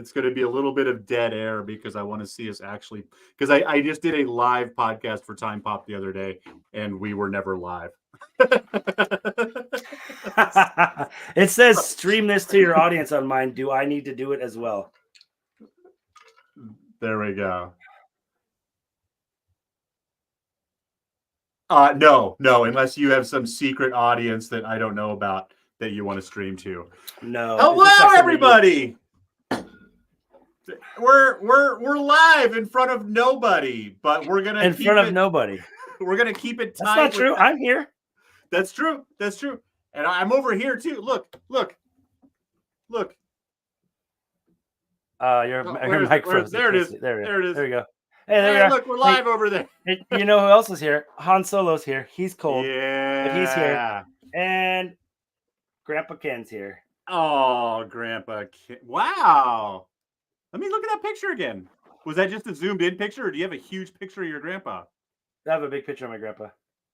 it's going to be a little bit of dead air because I want to see us actually, because I just did a live podcast for Time Pop the other day and we were never live. It says stream this to your audience on mine. Do I need to do it as well? There we go. No, unless you have some secret audience that I don't know about that you want to stream to. No. Hello, everybody. We're live in front of nobody, but we're gonna keep front of nobody. We're gonna keep it tight. That's not true. I'm here. That's true. And I'm over here too. Look. Your microphone. There it is. There you go. Hey, there we are. Look, we're live over there. You know who else is here? Han Solo's here. He's cold. Yeah. But he's here. And Grandpa Ken's here. Oh, Grandpa Ken. Wow. Let me look at that picture again. Was that just a zoomed in picture, or do you have a huge picture of your grandpa? I have a big picture of my grandpa.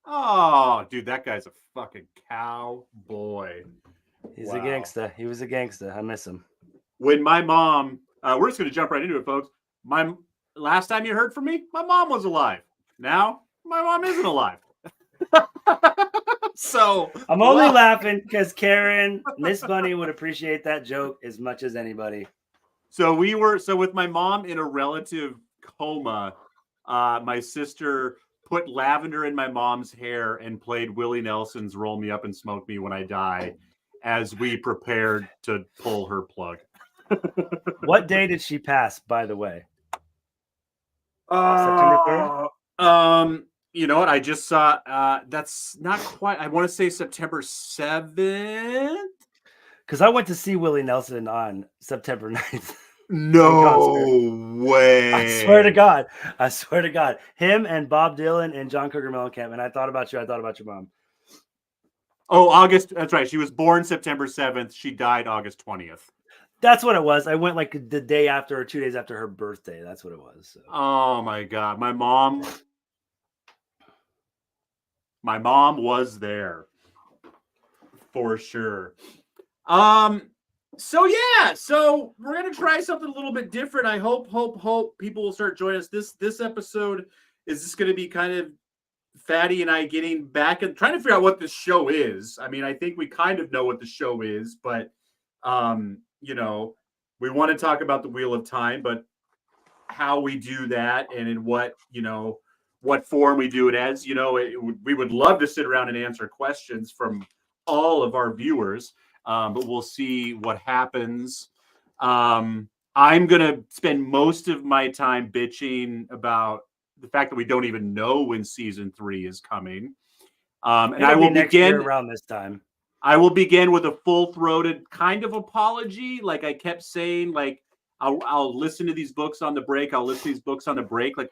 Oh, dude, that guy's a fucking cowboy. He's a gangster. He was a gangster. I miss him. When my mom, we're just going to jump right into it, folks. Last time you heard from me, my mom was alive. Now, my mom isn't alive. So I'm only laughing because Karen, Miss Bunny would appreciate that joke as much as anybody. So with my mom in a relative coma, my sister put lavender in my mom's hair and played Willie Nelson's Roll Me Up and Smoke Me When I Die as we prepared to pull her plug. What day did she pass, by the way? September 3rd? You know what? I just saw that's not quite, I want to say September 7th. Because I went to see Willie Nelson on September 9th. No way. I swear to God. Him and Bob Dylan and John Cougar Mellencamp. And I thought about you. I thought about your mom. Oh, August. That's right. She was born September 7th. She died August 20th. That's what it was. I went like the day after or 2 days after her birthday. That's what it was. So. Oh, my God. My mom was there for sure. So we're gonna try something a little bit different. I hope people will start joining us. This episode is just gonna be kind of Fatty and I getting back and trying to figure out what this show is. I mean, I think we kind of know what the show is, but we want to talk about the Wheel of Time, but how we do that and in what form we do it as. We would love to sit around and answer questions from all of our viewers. But we'll see what happens. I'm going to spend most of my time bitching about the fact that we don't even know when season 3 is coming. And I will begin around this time. I will begin with a full-throated kind of apology. Like I kept saying, like, I'll listen to these books on the break. Like,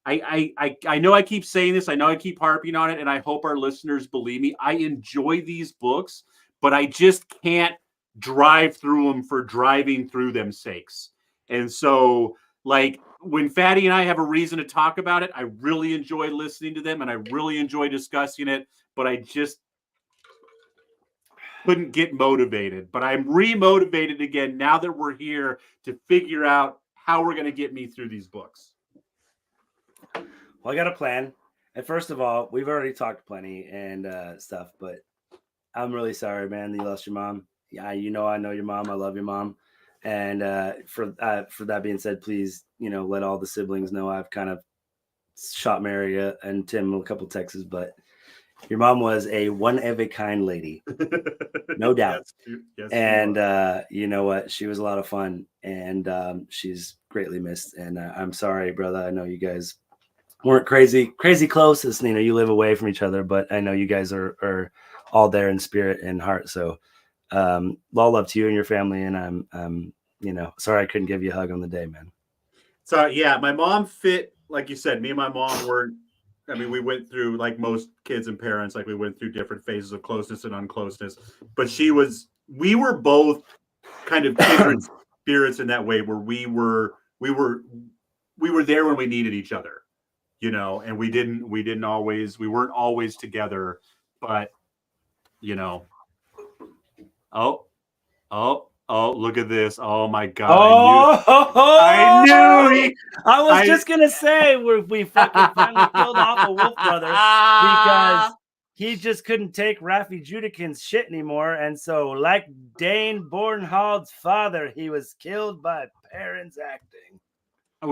I know I keep saying this. I know I keep harping on it, and I hope our listeners believe me. I enjoy these books, but I just can't drive through them for driving through them sakes. And so, like, when Fatty and I have a reason to talk about it, I really enjoy listening to them and I really enjoy discussing it, but I just couldn't get motivated. But I'm re-motivated again now that we're here to figure out how we're going to get me through these books. Well, I got a plan. And first of all, we've already talked plenty and stuff, but I'm really sorry, man, that you lost your mom. Yeah, I know your mom. I love your mom. And for that being said, please, let all the siblings know I've kind of shot Mary and Tim a couple texts, but your mom was a one-of-a-kind lady, no doubt. Yes, and you know what? She was a lot of fun, and she's greatly missed. And I'm sorry, brother. I know you guys weren't crazy close. As, you live away from each other, but I know you guys are all there in spirit and heart. So all love to you and your family. And I'm sorry I couldn't give you a hug on the day, man. So yeah, my mom fit, like you said, me and my mom we went through, like most kids and parents, like we went through different phases of closeness and uncloseness, but we were both kind of kindred spirits in that way, where we were there when we needed each other, and we weren't always together, but Oh, look at this. Oh my God. I I knew I was I- just gonna say we fucking finally killed off a wolf brother because he just couldn't take Rafi Judikin's shit anymore. And so, like Dane Bornhald's father, he was killed by parents acting.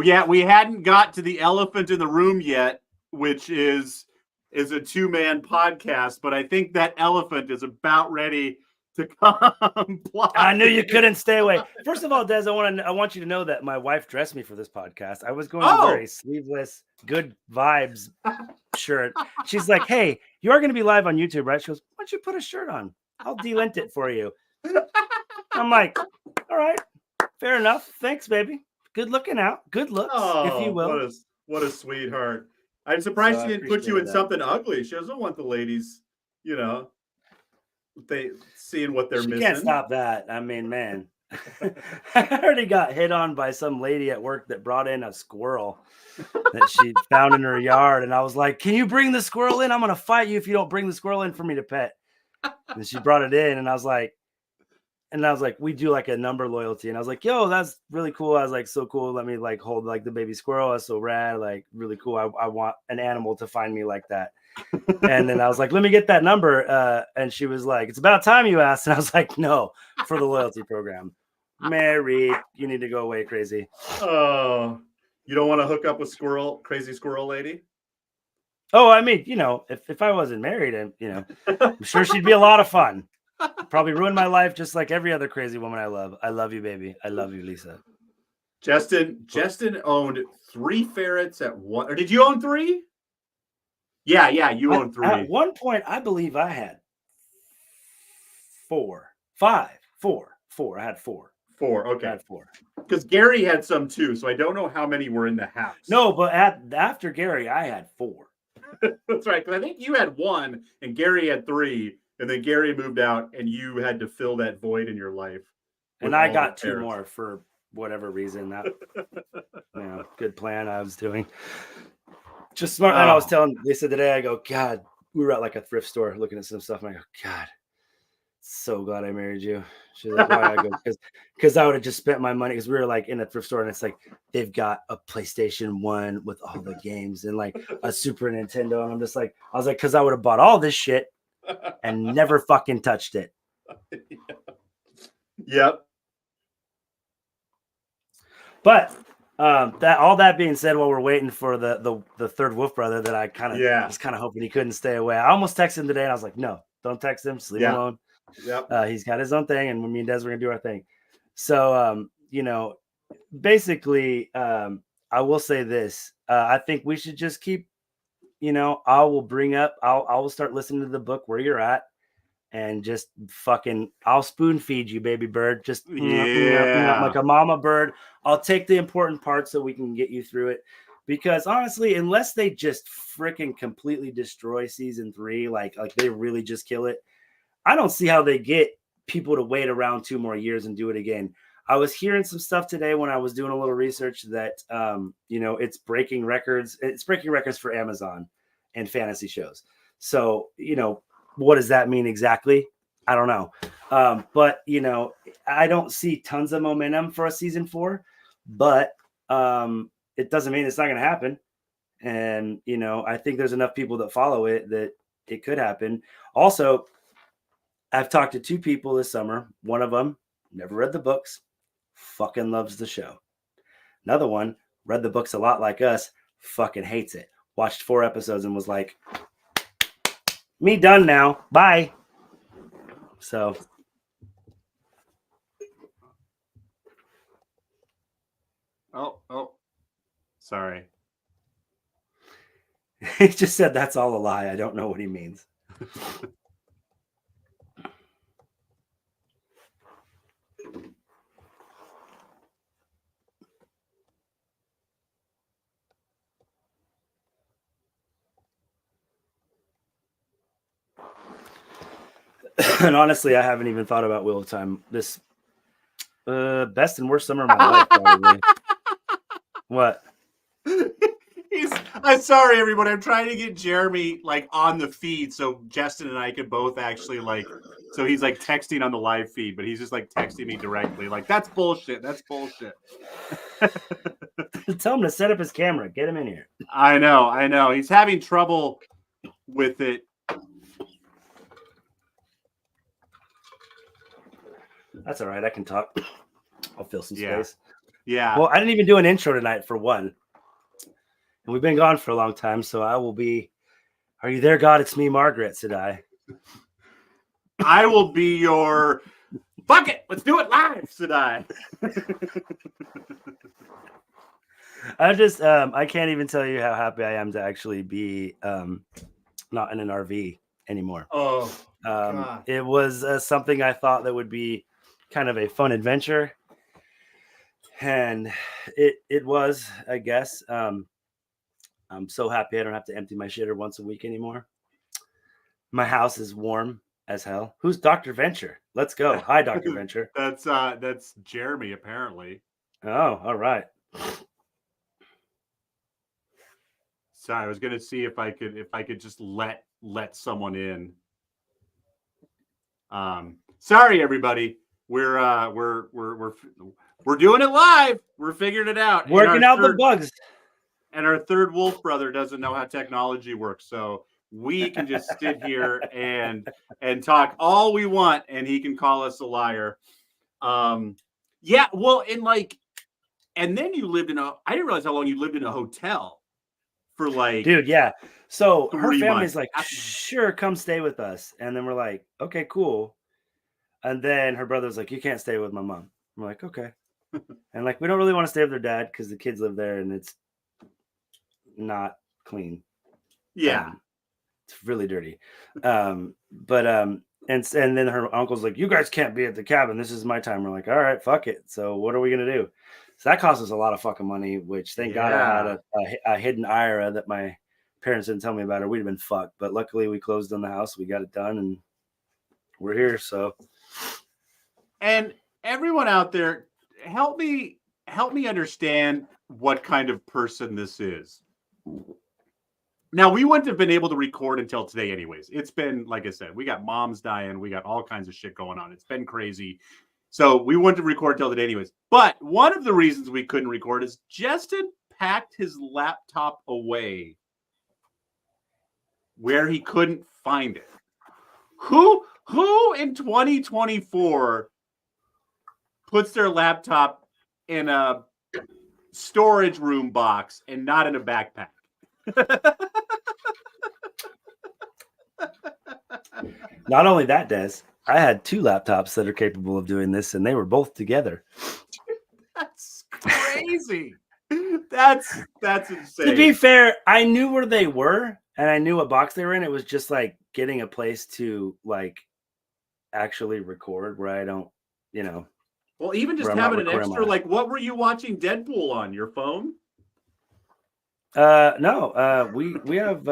Yeah, we hadn't got to the elephant in the room yet, which is a 2-man podcast, but I think that elephant is about ready to come. I knew you couldn't stay away. First of all, Des, I want you to know that my wife dressed me for this podcast. I was going to wear a sleeveless Good Vibes shirt. She's like, "Hey, you are going to be live on YouTube, right?" She goes, "Why don't you put a shirt on? I'll delint it for you." I'm like, "All right, fair enough. Thanks, baby. Good looking out. Good looks, if you will." What a sweetheart. I'm surprised So she didn't put you in something ugly. She doesn't want the ladies, they seeing what they're She missing. can't stop that. I mean, man. I already got hit on by some lady at work that brought in a squirrel that she found in her yard. And I was like, "Can you bring the squirrel in? I'm going to fight you if you don't bring the squirrel in for me to pet." And she brought it in. And I was like, we do like a number loyalty. And I was like, "Yo, that's really cool." I was like, "So cool. Let me like hold like the baby squirrel. That's so rad. Like really cool. I want an animal to find me like that." And then I was like, "Let me get that number." And she was like, "It's about time you asked." And I was like, "No, for the loyalty program." Mary, you need to go away, crazy. Oh, you don't want to hook up with crazy squirrel lady? Oh, I mean, if I wasn't married, and I'm sure she'd be a lot of fun. Probably ruin my life just like every other crazy woman I love. I love you, baby. I love you, Lisa. Justin owned 3 ferrets at one. Or did you own 3? Yeah, you owned 3. At one point, I believe I had 4. I had 4. 4. Okay. I had 4. Because Gary had some too, so I don't know how many were in the house. No, but after Gary, I had 4. That's right. Because I think you had 1 and Gary had 3, and then Gary moved out, and you had to fill that void in your life. And I got 2 more for whatever reason. That good plan I was doing. Just smart. And I was telling Lisa today, I go, "God," we were at like a thrift store looking at some stuff, and I go, "God, so glad I married you." She's like, "Why?" I go, because I would have just spent my money, because we were like in a thrift store, and it's like they've got a PlayStation 1 with all the games and like a Super Nintendo, and I'm just like, I was like, because I would have bought all this shit and never fucking touched it. Yep. But that being said, while we're waiting for the third wolf brother that I kind of was kind of hoping he couldn't stay away, I almost texted him today, and I was like, "No, don't text him. Just leave him alone." Yep. He's got his own thing, and me and Des were gonna do our thing. So basically, I will say this: I think we should just keep. I will start listening to the book where you're at, and just I'll spoon feed you, baby bird. Just like a mama bird. I'll take the important parts so we can get you through it. Because honestly, unless they just freaking completely destroy season 3, like they really just kill it, I don't see how they get people to wait around 2 more years and do it again. I was hearing some stuff today when I was doing a little research that, it's breaking records. It's breaking records for Amazon and fantasy shows. So, what does that mean exactly? I don't know. But, I don't see tons of momentum for a season 4, but it doesn't mean it's not going to happen. And, I think there's enough people that follow it that it could happen. Also, I've talked to 2 people this summer. One of them never read the books, fucking loves the show. Another one read the books a lot like us, fucking hates it. Watched 4 episodes and was like, "Me done now. Bye." So. Oh. Sorry. He just said that's all a lie. I don't know what he means. And honestly, I haven't even thought about Wheel of Time. This best and worst summer of my life, probably. What? I'm sorry, everybody. I'm trying to get Jeremy like on the feed so Justin and I could both actually like So he's like texting on the live feed, but he's just like texting me directly. Like, that's bullshit. That's bullshit. Tell him to set up his camera. Get him in here. I know. He's having trouble with it. That's all right. I can talk. I'll fill some space. Yeah. Well, I didn't even do an intro tonight for one. And we've been gone for a long time, so I will be. Are you there, God? It's me, Margaret, said I. I will be your. Fuck it. Let's do it live, said I. I can't even tell you how happy I am to actually be not in an RV anymore. Oh, God. It was something I thought that would be kind of a fun adventure. And it was, I guess. I'm so happy I don't have to empty my shitter once a week anymore. My house is warm as hell. Who's Dr. Venture? Let's go. Hi, Dr. Venture. That's Jeremy, apparently. Oh, all right. Sorry, I was gonna see if I could just let someone in. Sorry, everybody. We're doing it live. We're figuring it out. Working out the bugs. And our third wolf brother doesn't know how technology works, so we can just sit here and talk all we want, and he can call us a liar. Yeah, well, and then you lived I didn't realize how long you lived in a hotel for like. Dude, yeah. So her family's months. like, sure, come stay with us. And then we're like, okay, cool. And then her brother's like, you can't stay with my mom. I'm like, okay. And like, we don't really want to stay with their dad because the kids live there and it's not clean. Yeah. It's really dirty. And then her uncle's like, you guys can't be at the cabin. This is my time. We're like, all right, fuck it. So what are we going to do? So that cost us a lot of fucking money, which thank God I had a hidden IRA that my parents didn't tell me about, or we'd have been fucked. But luckily we closed on the house. We got it done and we're here. So. And everyone out there, help me understand what kind of person this is. Now, we wouldn't have been able to record until today anyways. It's been, like I said, we got moms dying. We got all kinds of shit going on. It's been crazy. So we wouldn't have recorded until today anyways. But one of the reasons we couldn't record is Justin packed his laptop away where he couldn't find it. Who in 2024 puts their laptop in a storage room box and not in a backpack? Not only that, Des, I had two laptops that are capable of doing this, and they were both together. That's crazy. That's insane. To be fair, I knew where they were, and I knew what box they were in. It was just like getting a place to like actually record where I don't, Well, even just having an extra, like, what were you watching Deadpool on your phone? No, we have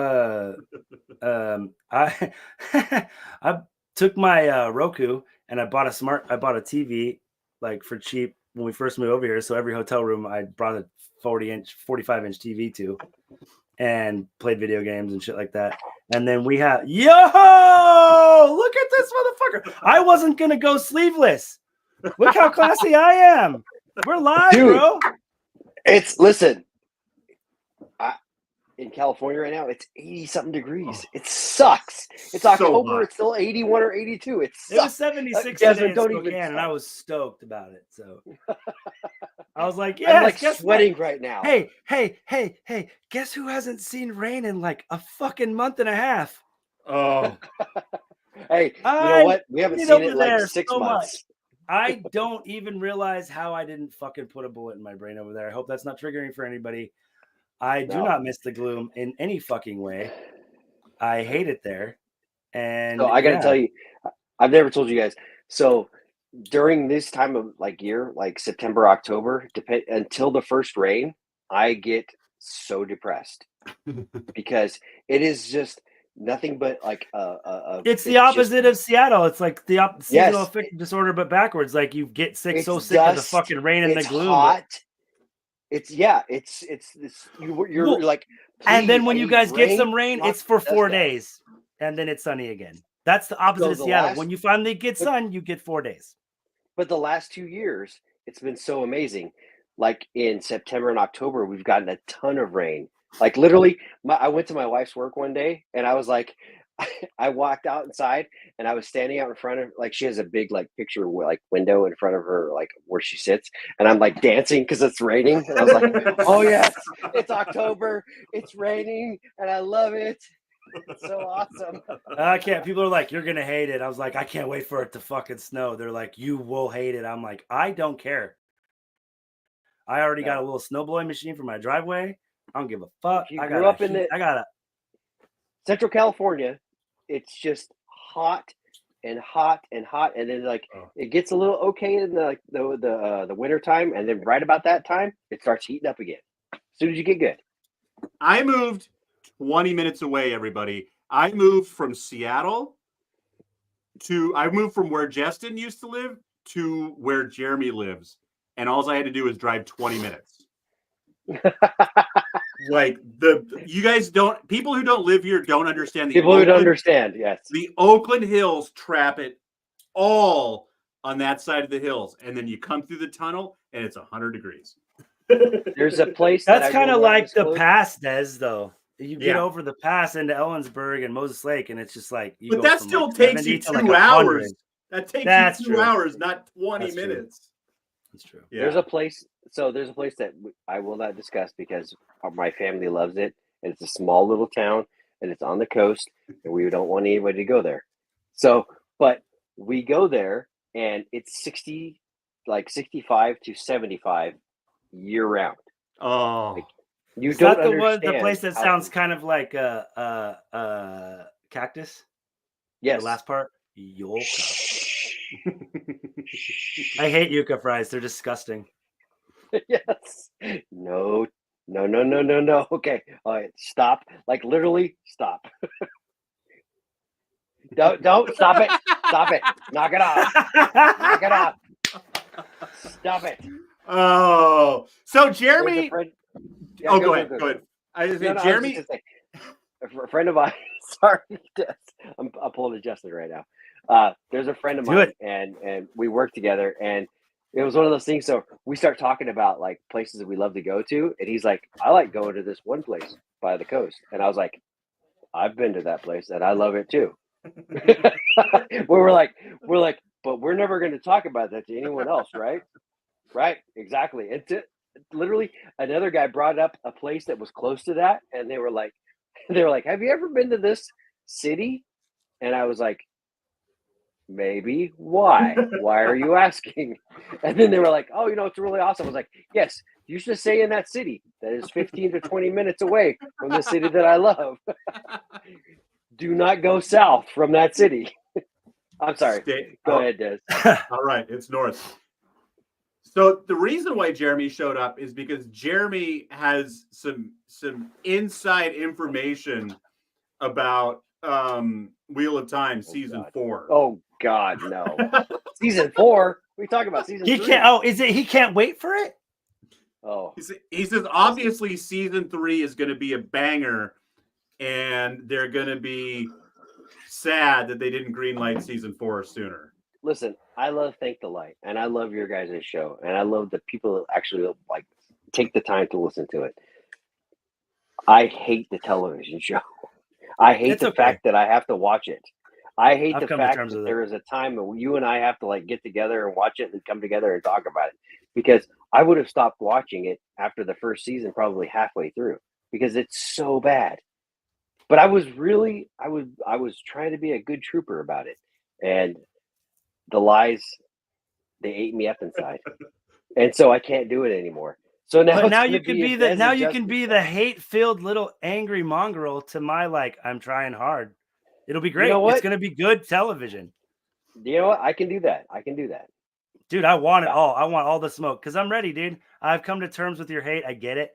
I took my Roku and I bought a TV like for cheap when we first moved over here. So every hotel room I brought a 45-inch TV to and played video games and shit like that. And then we have look at this motherfucker. I wasn't gonna go sleeveless. Look how classy I am. We're live, dude, bro. Listen. In California right now, it's 80-something degrees. It sucks. It's October. It's still 81 or 82. It was 76 today in Spokane, and I was stoked about it. So I was like, yeah, I'm like sweating right now. Hey, guess who hasn't seen rain in like a fucking month and a half? Oh. Hey, you know what? We haven't seen it in like 6 months. Much. I don't even realize how I didn't fucking put a bullet in my brain over there. I hope that's not triggering for anybody. I do not miss the gloom in any fucking way. I hate it there. And so I got to tell you, I've never told you guys. So during this time of like year, like September, October, until the first rain, I get so depressed because it is just nothing but like it's the opposite of Seattle. It's like the seasonal affective disorder, but backwards. Like you get sick of the fucking rain and the gloom. Hot. It's this you're like, and then when you guys get some rain, it's for 4 days and then it's sunny again. That's the opposite So of the Seattle. last- When you finally get but- sun, you get 4 days. But the last 2 years, it's been so amazing. Like in September and October, we've gotten a ton of rain. Like literally, I went to my wife's work one day, and I was like, I walked out inside, and I was standing out in front of, like, she has a big like picture like window in front of her, like where she sits, and I'm like dancing because it's raining, and I was like, oh yes, it's October, it's raining, and I love it. It's so awesome. I can't. People are like, you're gonna hate it. I was like, I can't wait for it to fucking snow. They're like, you will hate it. I'm like, I don't care. I already got a little snowblowing machine for my driveway. I don't give a fuck. If you I grew got up in I got a Central California, it's just hot and hot and hot, and then like it gets a little okay in the winter time, and then right about that time it starts heating up again. As soon as you get good. I moved 20 minutes away, everybody. I moved from Seattle I moved from where Justin used to live to where Jeremy lives. And all I had to do was drive 20 minutes. Like you guys people who don't live here don't understand People who don't understand, yes. The Oakland Hills trap it all on that side of the hills. And then you come through the tunnel and it's 100 degrees. There's a place That's that kind of like the pass, Des, though. You get Yeah. over the pass into Ellensburg and Moses Lake, and it's just like you But go that from still like takes 70 you to 2 like 100. hours. That takes That's you 2 true. hours, not 20 That's true. minutes. That's true. Yeah. There's a place that I will not discuss because my family loves it, and it's a small little town, and it's on the coast, and we don't want anybody to go there. So, but we go there, and it's 65 to 75 year round. Oh, Like, you Is don't that the understand place that how- sounds kind of like cactus? Yes. The last part, yucca. I hate yucca fries. They're disgusting. Yes. No. Okay. All right. Stop. Like literally stop. Don't stop it. Stop it. Knock it off. Knock it off. Stop it. Oh, so There's a Jeremy. friend- Go ahead. I was No, saying, I was Jeremy. just gonna say, a friend of mine. Sorry, I'm pulling a Justin right now. There's a friend of Do mine, it. and we work together, and it was one of those things. So we start talking about like places that we love to go to, and he's like, "I like going to this one place by the coast," and I was like, "I've been to that place, and I love it too." we're like, but we're never going to talk about that to anyone else, right? Right, exactly. Literally, another guy brought up a place that was close to that, and they were like, "Have you ever been to this city?" And I was like, "Maybe. Why? Why are you asking?" And then they were like, "Oh, it's really awesome." I was like, "Yes, you should stay in that city that is 15 to 20 minutes away from the city that I love. Do not go south from that city." I'm sorry. Go ahead, Des. All right, it's north. So the reason why Jeremy showed up is because Jeremy has some inside information about Wheel of Time season 4. Oh God, no. Season 4? We talk about season 3. He can't. Oh, is it? He can't wait for it. Oh, He says obviously season 3 is going to be a banger, and they're going to be sad that they didn't greenlight season 4 sooner. listen, I love Thank the Light, and I love your guys' show, and I love the people that actually like take the time to listen to it. I hate the television show. I hate It's the okay. fact that I have to watch it. I hate I've the come to fact terms that with it. there is a time that you and I have to like get together and watch it and come together and talk about it, because I would have stopped watching it after the first season, probably halfway through, because it's so bad. But I was trying to be a good trooper about it, and the lies, they ate me up inside, and so I can't do it anymore. So now, But it's now gonna you can be be a the Des now and you can Justin be show. the hate-filled little angry mongrel to my like I'm trying hard. It'll be great. know It's what? gonna be good television. You know what? I can do that. Dude, I want it all. I want all the smoke because I'm ready, dude. I've come to terms with your hate. I get it.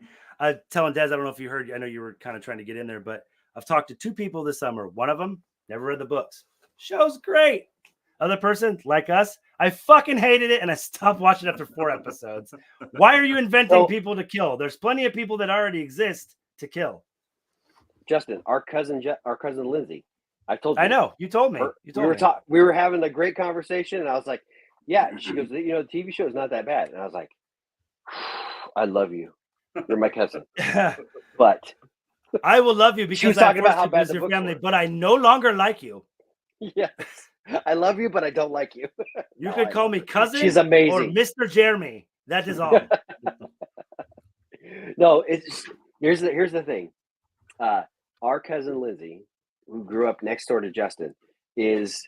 Telling Des, I don't know if you heard, I know you were kind of trying to get in there, but I've talked to 2 people this summer. One of them never read the books. Show's great. Other person, like us, I fucking hated it and I stopped watching after 4 episodes. Why are you inventing So- people to kill? There's plenty of people that already exist to kill. Justin, our cousin Lindsay, I told you. I know. You told me. We were having a great conversation, and I was like, "Yeah." She goes, "The TV show is not that bad," and I was like, "I love you. You're my cousin, but I will love you because she was talking about how bad the your books family, were. but I no longer like you. Yes, I love you, but I don't like you. You could call me cousin. She's amazing. Or Mr. Jeremy. That is all. No, here's the thing. Our cousin Lindsay, who grew up next door to Justin, is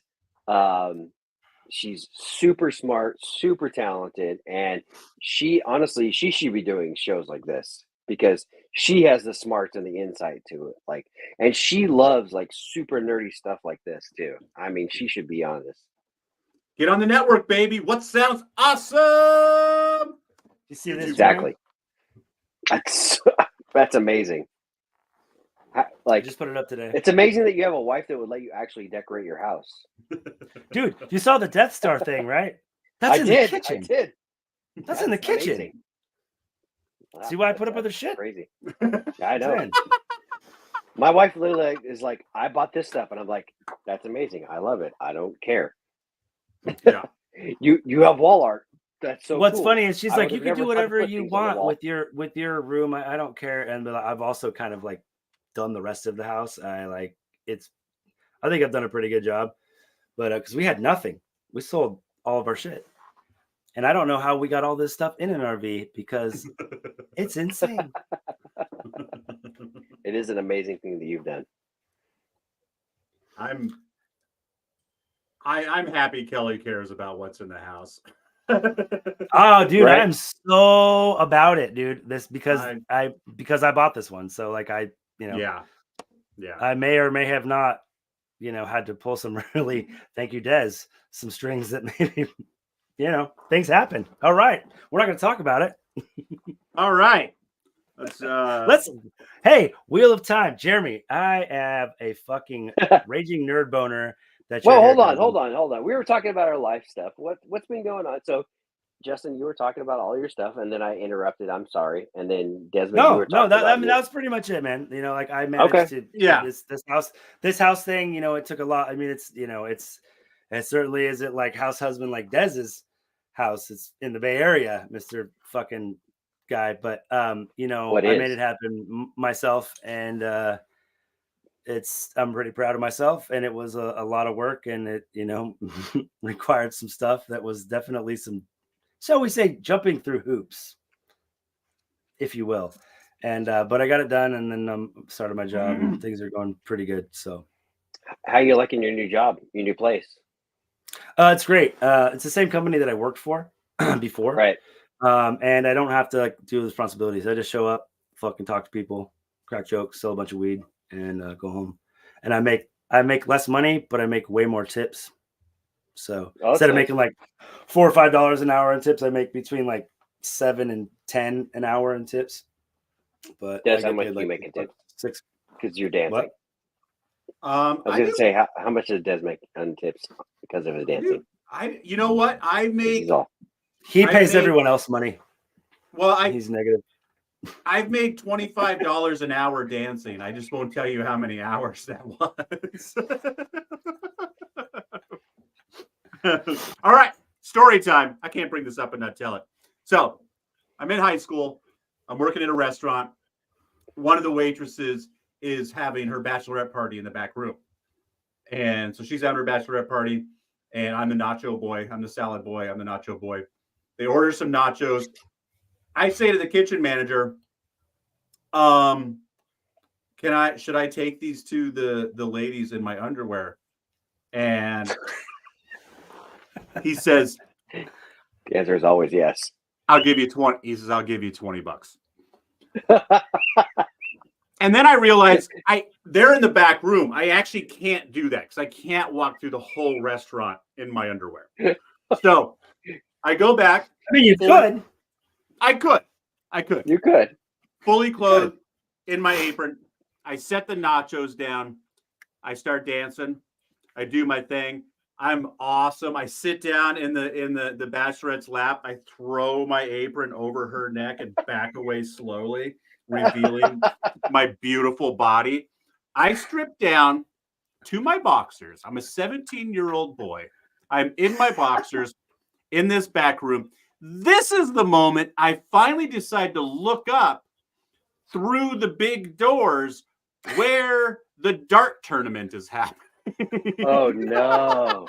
she's super smart, super talented, and she should be doing shows like this because she has the smarts and the insight to it. Like, and she loves like super nerdy stuff like this too. I mean, she should be on this. Get on the network, baby. What sounds awesome? You see this? Exactly. That's amazing. Like, I just put it up today. It's amazing that you have a wife that would let you actually decorate your house. Dude, you saw the Death Star thing, right? That's the kitchen. I did. That's in the kitchen. Amazing. See why I put up with her shit? Crazy. I know. My wife literally is like, I bought this stuff, and I'm like, that's amazing. I love it. I don't care. Yeah. You have wall art. That's so What's cool. funny is she's like, you can do whatever put you things on the want wall. with your room. I don't care. And I've also kind of like done the rest of the house. I think I've done a pretty good job, but because we had nothing, we sold all of our shit, and I don't know how we got all this stuff in an RV because it's insane. It is an amazing thing that you've done. I'm happy Kelly cares about what's in the house. Oh, dude, Right? I'm so about it, dude. This because I bought this one, so like yeah. I may or may have not, had to pull some really thank you, Des, some strings that maybe things happen. All right, we're not going to talk about it. All right, Hey, Wheel of Time, Jeremy. I have a fucking raging nerd boner. Well, hold on. We were talking about our life stuff. What's been going on? So, Justin, you were talking about all your stuff, and then I interrupted. I'm sorry. And then Desmond, you were talking about that was pretty much it, man. Like I managed to this house thing. It took a lot. I mean, it certainly isn't like house husband like Dez's house. It's in the Bay Area, Mr. fucking guy. But I made it happen myself, and I'm pretty proud of myself, and it was a lot of work, and it required some stuff that was definitely some, shall we say, jumping through hoops, if you will. And but I got it done, and then started my job, and things are going pretty good. So, how you liking your new job, your new place? It's great. It's the same company that I worked for before, right? And I don't have to do the responsibilities. I just show up, fucking talk to people, crack jokes, sell a bunch of weed, and go home. And I make less money, but I make way more tips. So instead of making like $4 or $5 an hour in tips, I make between like $7 and $10 an hour in tips. But that's how much you make in tips? $6 because you're dancing. What? I was going to say how much does Des make on tips because of his dancing? You know what? He pays everyone else money. Well, he's negative. I've made $25 an hour dancing. I just won't tell you how many hours that was. All right, story time. I can't bring this up and not tell it. So I'm in high school. I'm working in a restaurant. One of the waitresses is having her bachelorette party in the back room. And so she's having her bachelorette party, and I'm the nacho boy. I'm the salad boy. I'm the nacho boy. They order some nachos. I say to the kitchen manager, should I take these to the ladies in my underwear? And he says, the answer is always yes. I'll give you 20. He says, I'll give you $20. And then I realized they're in the back room. I actually can't do that because I can't walk through the whole restaurant in my underwear. So I go back. I mean, you could. I could. You could. Fully clothed in my apron. I set the nachos down. I start dancing. I do my thing. I'm awesome. I sit down in the bachelorette's lap. I throw my apron over her neck and back away slowly, revealing my beautiful body. I strip down to my boxers. I'm a 17-year-old boy. I'm in my boxers in this back room. This is the moment I finally decide to look up through the big doors where the dart tournament is happening. Oh no!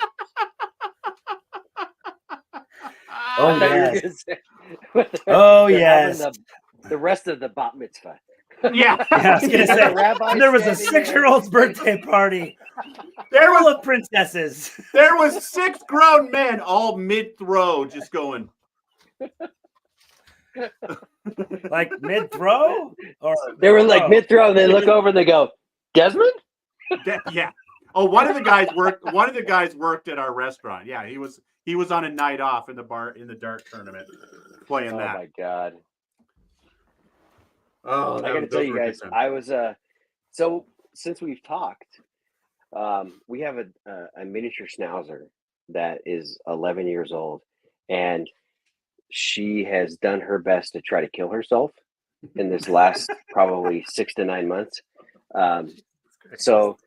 Oh, I thought you were yes. gonna say- Oh, they're having yes. the rest of the bat mitzvah. Yeah. Yeah, I was gonna The say, rabbi and there was a standing there. 6-year-old's birthday party There full was of princesses. there was 6 grown men all mid-throw just going. Like mid-throw? Or They were like throw? mid-throw, and they look over and they go, Desmond? Yeah. Oh, one of the guys worked at our restaurant. Yeah, he was on a night off in the dart tournament playing Oh that. my god! Oh, I got to tell you guys, I was so since we've talked, we have a miniature schnauzer that is 11 years old, and she has done her best to try to kill herself in this last probably 6 to 9 months. So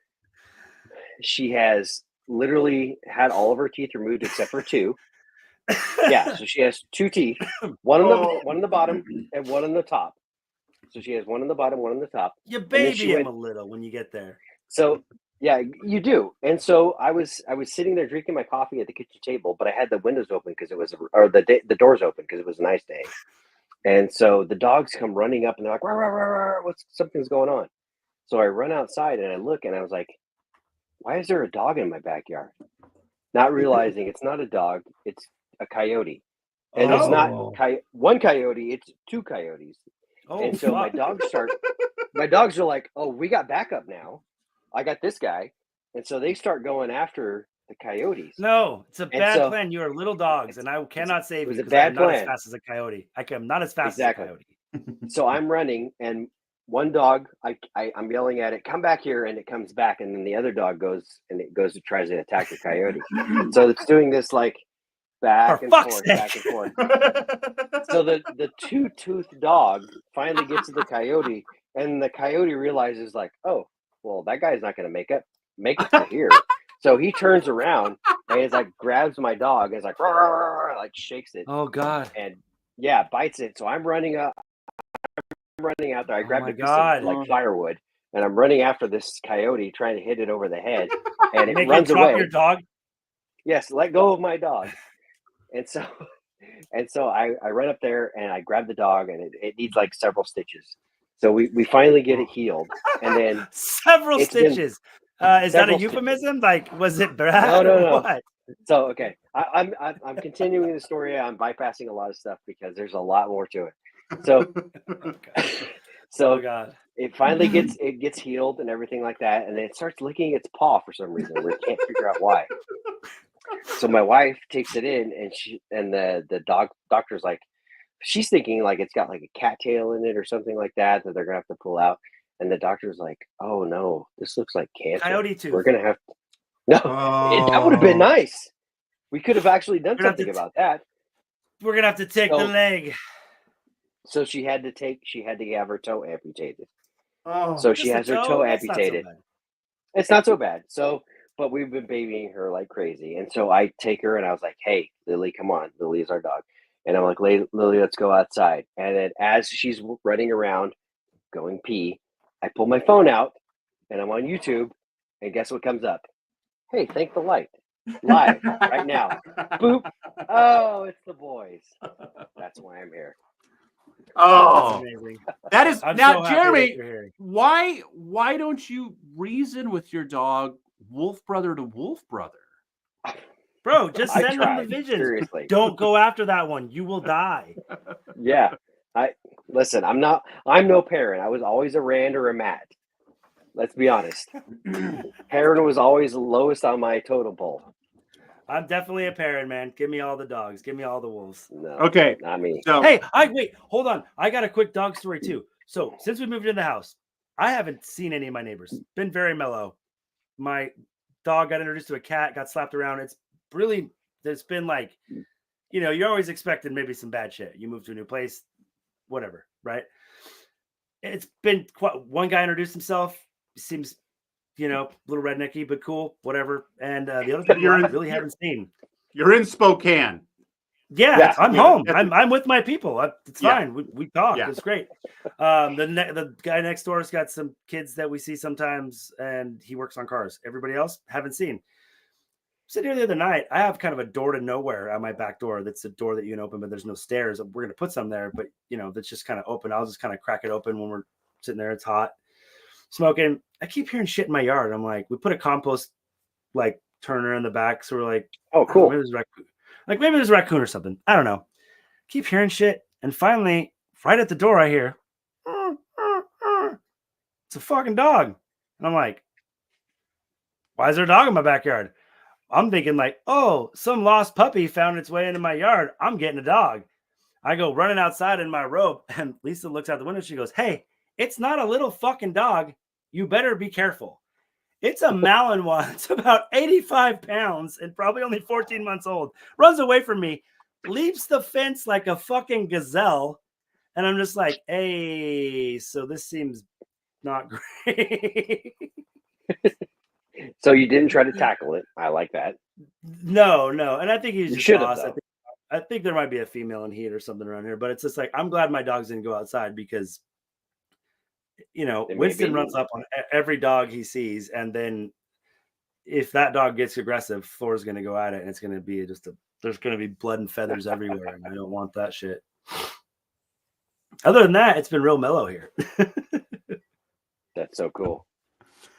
she has literally had all of her teeth removed except for 2. Yeah, so she has 2 teeth, one on the bottom and one on the top. So she has one on the bottom, one on the top. You then baby she him went- a little when you get there. So yeah, you do. And so I was sitting there drinking my coffee at the kitchen table, but I had the windows open because it was the doors open because it was a nice day. And so the dogs come running up and they're like, "Rah, rah, rah, rah, something's going on." So I run outside and I look and I was like, "Why is there a dog in my backyard?" Not realizing it's not a dog, it's a coyote. And it's not one coyote, it's 2 coyotes. Oh, And so my dogs are like, "Oh, we got backup now. I got this guy." And so they start going after the coyotes. No, it's a And bad so- plan. You are little dogs, and I cannot save it was you a because I'm bad not as plan. fast as a coyote. I'm not as fast Exactly. as a coyote. So I'm running, and one dog, I'm yelling at it, "Come back here," and it comes back, and then the other dog goes to tries to attack the coyote. So it's doing this like back For and fuck's forth, sake. back and forth. So the 2-toothed dog finally gets to the coyote, and the coyote realizes like, "Oh, well, that guy's not going to make it to here." So he turns around and he's like grabs my dog and is like, "Rah, rah, rah, rah," like shakes it Oh God. and yeah, bites it. So I'm running out there. I grabbed my a piece God. of like firewood and I'm running after this coyote trying to hit it over the head, and it Make runs you drop away. your dog. Yes, let go of my dog. And so I run up there and I grab the dog, and it needs like several stitches. So we finally get it healed, and then Several it's been stitches. Is that a several euphemism? Like, was it bad? No, or no. What? so okay. I'm continuing the story. I'm bypassing a lot of stuff because there's a lot more to it. So Oh God. it finally gets healed and everything like that, and then it starts licking its paw for some reason. We can't figure out why. So my wife takes it in, and the doctor's like, she's thinking like it's got like a cattail in it or something like that they're gonna have to pull out. And the doctor's like, "Oh no, this looks like cancer. Coyote tooth. We're gonna have that would have been nice. We could have actually done We're gonna have something to about that." We're gonna have to take the So- leg. So she had to have her toe amputated. Oh, So she Just has the her toe That's not so amputated. bad. It's not so bad. So, but we've been babying her like crazy. And so I take her and I was like, "Hey, Lily, come on. Lily is our dog." And I'm like, Lily, let's go outside. And then as she's running around going pee, I pull my phone out and I'm on YouTube. And guess what comes up? "Hey, thank the light. Live right now." Boop. Oh, it's the boys. That's why I'm here. That's Oh, amazing. that is I'm now, so happy that Jeremy. you're here. Why don't you reason with your dog, wolf brother to wolf brother? Bro, just I send them the tried. visions. Seriously. Don't go after that one. You will die. Yeah. Listen, I'm no parent. I was always a Rand or a Matt. Let's be honest. Parent was always the lowest on my totem pole. I'm definitely a parent, man. Give me all the dogs. Give me all the wolves. No, Okay, not me. so Hey, wait, hold on. I got a quick dog story too. So since we moved into the house, I haven't seen any of my neighbors. Been very mellow. My dog got introduced to a cat, got slapped around. There's been like, you're always expecting maybe some bad shit. You move to a new place, whatever, right? It's been one guy introduced himself. Seems you know, a little rednecky, but cool, whatever. And the other people I really haven't seen. You're in Spokane. Yeah, I'm home. I'm with my people. It's fine. We talk. Yeah. It's great. The guy next door has got some kids that we see sometimes, and he works on cars. Everybody else haven't seen. Sitting here the other night, I have kind of a door to nowhere at my back door. That's a door that you can open, but there's no stairs. We're gonna put some there, but you know, that's just kind of open. I'll just kind of crack it open when we're sitting there. It's hot, smoking. I keep hearing shit in my yard. I'm like, we put a compost like turner in the back, so we're like, oh, cool. Maybe there's a raccoon or something. I don't know. Keep hearing shit, and finally, right at the door, I hear, it's a fucking dog, and I'm like, why is there a dog in my backyard? I'm thinking like, oh, some lost puppy found its way into my yard. I'm getting a dog. I go running outside in my robe, and Lisa looks out the window. She goes, hey, it's not a little fucking dog. You better be careful. It's a Malinois. It's about 85 pounds and probably only 14 months old. Runs away from me, leaps the fence like a fucking gazelle. And I'm just like, hey, so this seems not great. So you didn't try to tackle it. I like that. No. And I think he's You just should have, lost. though. I think there might be a female in heat or something around here, but it's just like, I'm glad my dogs didn't go outside because, you know, Winston runs up on every dog he sees. And then if that dog gets aggressive, Thor's going to go at it, and it's going to be there's going to be blood and feathers everywhere. And I don't want that shit. Other than that, it's been real mellow here. That's so cool.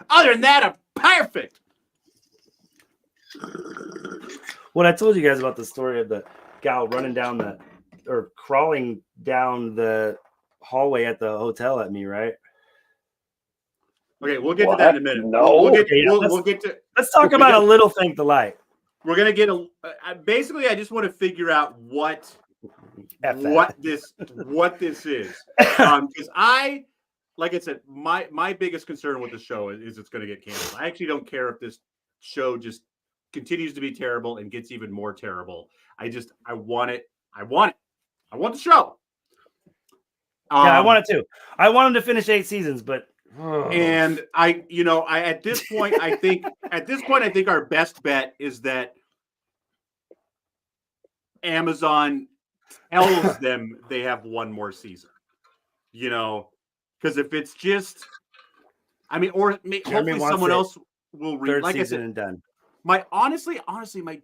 Other than that, I'm perfect. What I told you guys about the story of the gal running down crawling down the hallway at the hotel at me, right? Okay, we'll get to that in a minute. No. We'll get to. Let's talk about a little thing to light. We're gonna get basically. I just want to figure out what this is, because like I said, my biggest concern with the show is it's going to get canceled. I actually don't care if this show just continues to be terrible and gets even more terrible. I want it. I want the show. Yeah, I want it too. I want them to finish 8 seasons, but and at this point, I think our best bet is that Amazon tells them they have one more season. You know, because if it's just, hopefully someone else will read. Third like season I said, and done. Honestly, my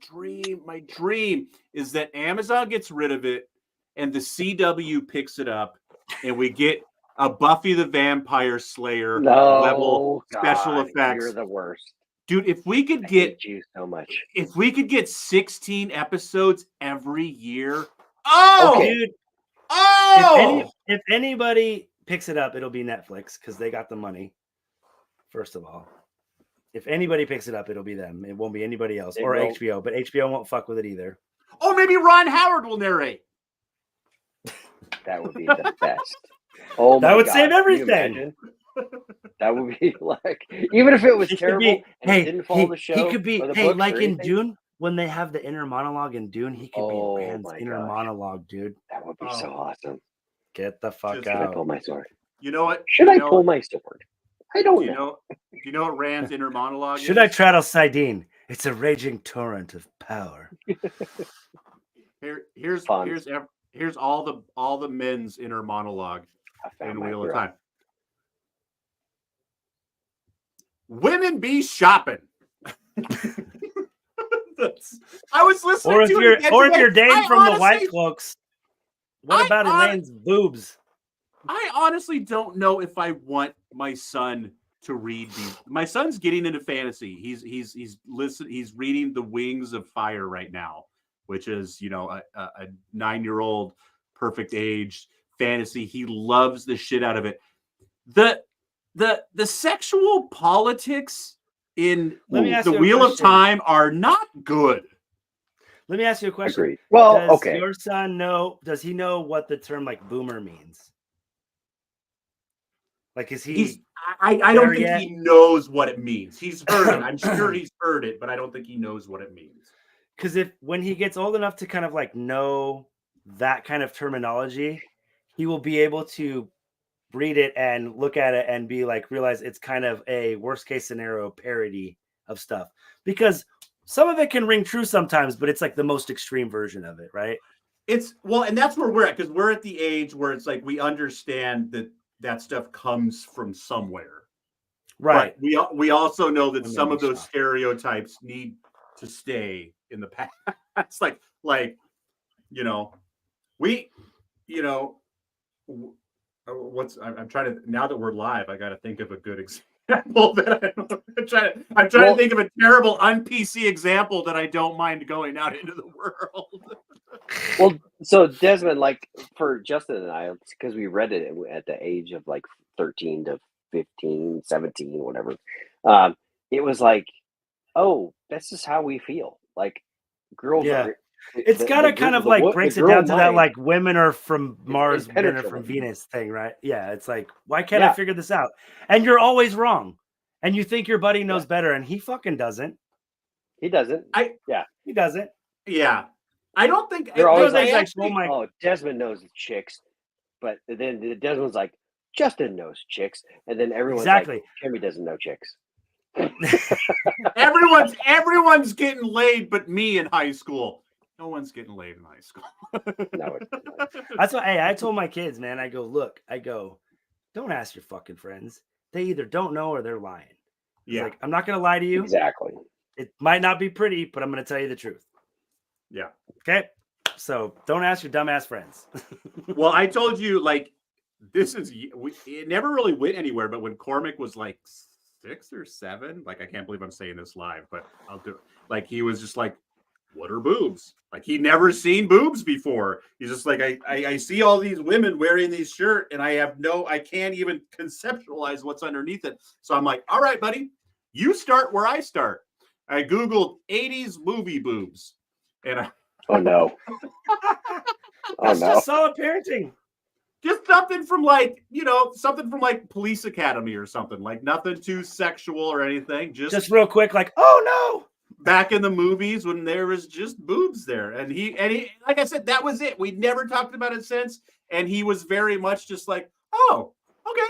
dream is that Amazon gets rid of it and the CW picks it up, and we get a Buffy the Vampire Slayer level special effects. You're the worst, dude. If we could I get hate you so much, if we could get 16 episodes every year, dude. If anybody picks it up, it'll be Netflix because they got the money. First of all, if anybody picks it up, it'll be them. It won't be anybody else or HBO, but HBO won't fuck with it either. Oh, maybe Ron Howard will narrate. That would be the best. Oh, that would God. Save everything. That would be like, even if it was terrible and it didn't follow the show. He could be, like in Dune, when they have the inner monologue in Dune, he could be Rand's inner monologue, dude. That would be so awesome. Get the fuck out. Should I pull my sword? You know what? Should I pull my sword? I don't know. Do you know what Rand's inner monologue Should I straddle Sidene? It's a raging torrent of power. Here's all the men's inner monologue in Wheel of Time. Women be shopping. I was listening or if to you're it or if you're dating from the White Cloaks. What about Elaine's boobs? I honestly don't know if I want my son to read these. My son's getting into fantasy. He's reading The Wings of Fire right now, which is, a 9-year-old perfect age fantasy. He loves the shit out of it. The sexual politics in the Wheel of Time are not good. Let me ask you a question. Agreed. Well, does your son know? Does he know what the term like boomer means? Like, is he? I don't think he knows what it means. He's heard it. I'm sure he's heard it, but I don't think he knows what it means. Because when he gets old enough to kind of like know that kind of terminology, he will be able to read it and look at it and be like, realize it's kind of a worst case scenario parody of stuff, because some of it can ring true sometimes, but it's like the most extreme version of it, right? It's well, and that's where we're at, because we're at the age where it's like we understand that stuff comes from somewhere, Right. But we also know that Let me some of those stop. stereotypes need to stay in the past. It's like you know, we, you know, I'm trying to, now that we're live, I got to think of a good example that I'm trying to think of a terrible un-PC example that I don't mind going out into the world. Well, so Desmond, like for Justin and I, because we read it at the age of like 13 to 15, 17, whatever. It was like, oh, this is how we feel. Like girls are. It's got to kind of like breaks it down to that like women are from Mars, men are from Venus thing, right? Yeah, it's like, why can't I figure this out? And you're always wrong. And you think your buddy knows better, and he fucking doesn't. He doesn't. He doesn't. Yeah. I don't think they're always like, oh, Desmond knows chicks. But then Desmond's like, Justin knows chicks. And then everyone's like, Kimmy doesn't know chicks. everyone's getting laid but me in high school. No one's getting laid in high school. No, that's why. Hey, I told my kids, man. I go, don't ask your fucking friends. They either don't know or they're lying. Yeah, like, I'm not gonna lie to you. Exactly. It might not be pretty, but I'm gonna tell you the truth. Yeah. Okay. So don't ask your dumbass friends. Well, I told you, like, it never really went anywhere. But when Cormac was like 6 or 7, like, I can't believe I'm saying this live, but I'll do it. Like, he was just like, what are boobs? Like, he'd never seen boobs before. He's just like, I see all these women wearing these shirts, and I can't even conceptualize what's underneath it. So I'm like, all right, buddy, you start where I start. I Googled 80s movie boobs. And oh no. That's just solid parenting. Just something from something from like Police Academy or something, like nothing too sexual or anything. Just real quick, like, oh no. Back in the movies when there was just boobs there. And he, like I said, that was it. We never talked about it since. And he was very much just like, oh, okay,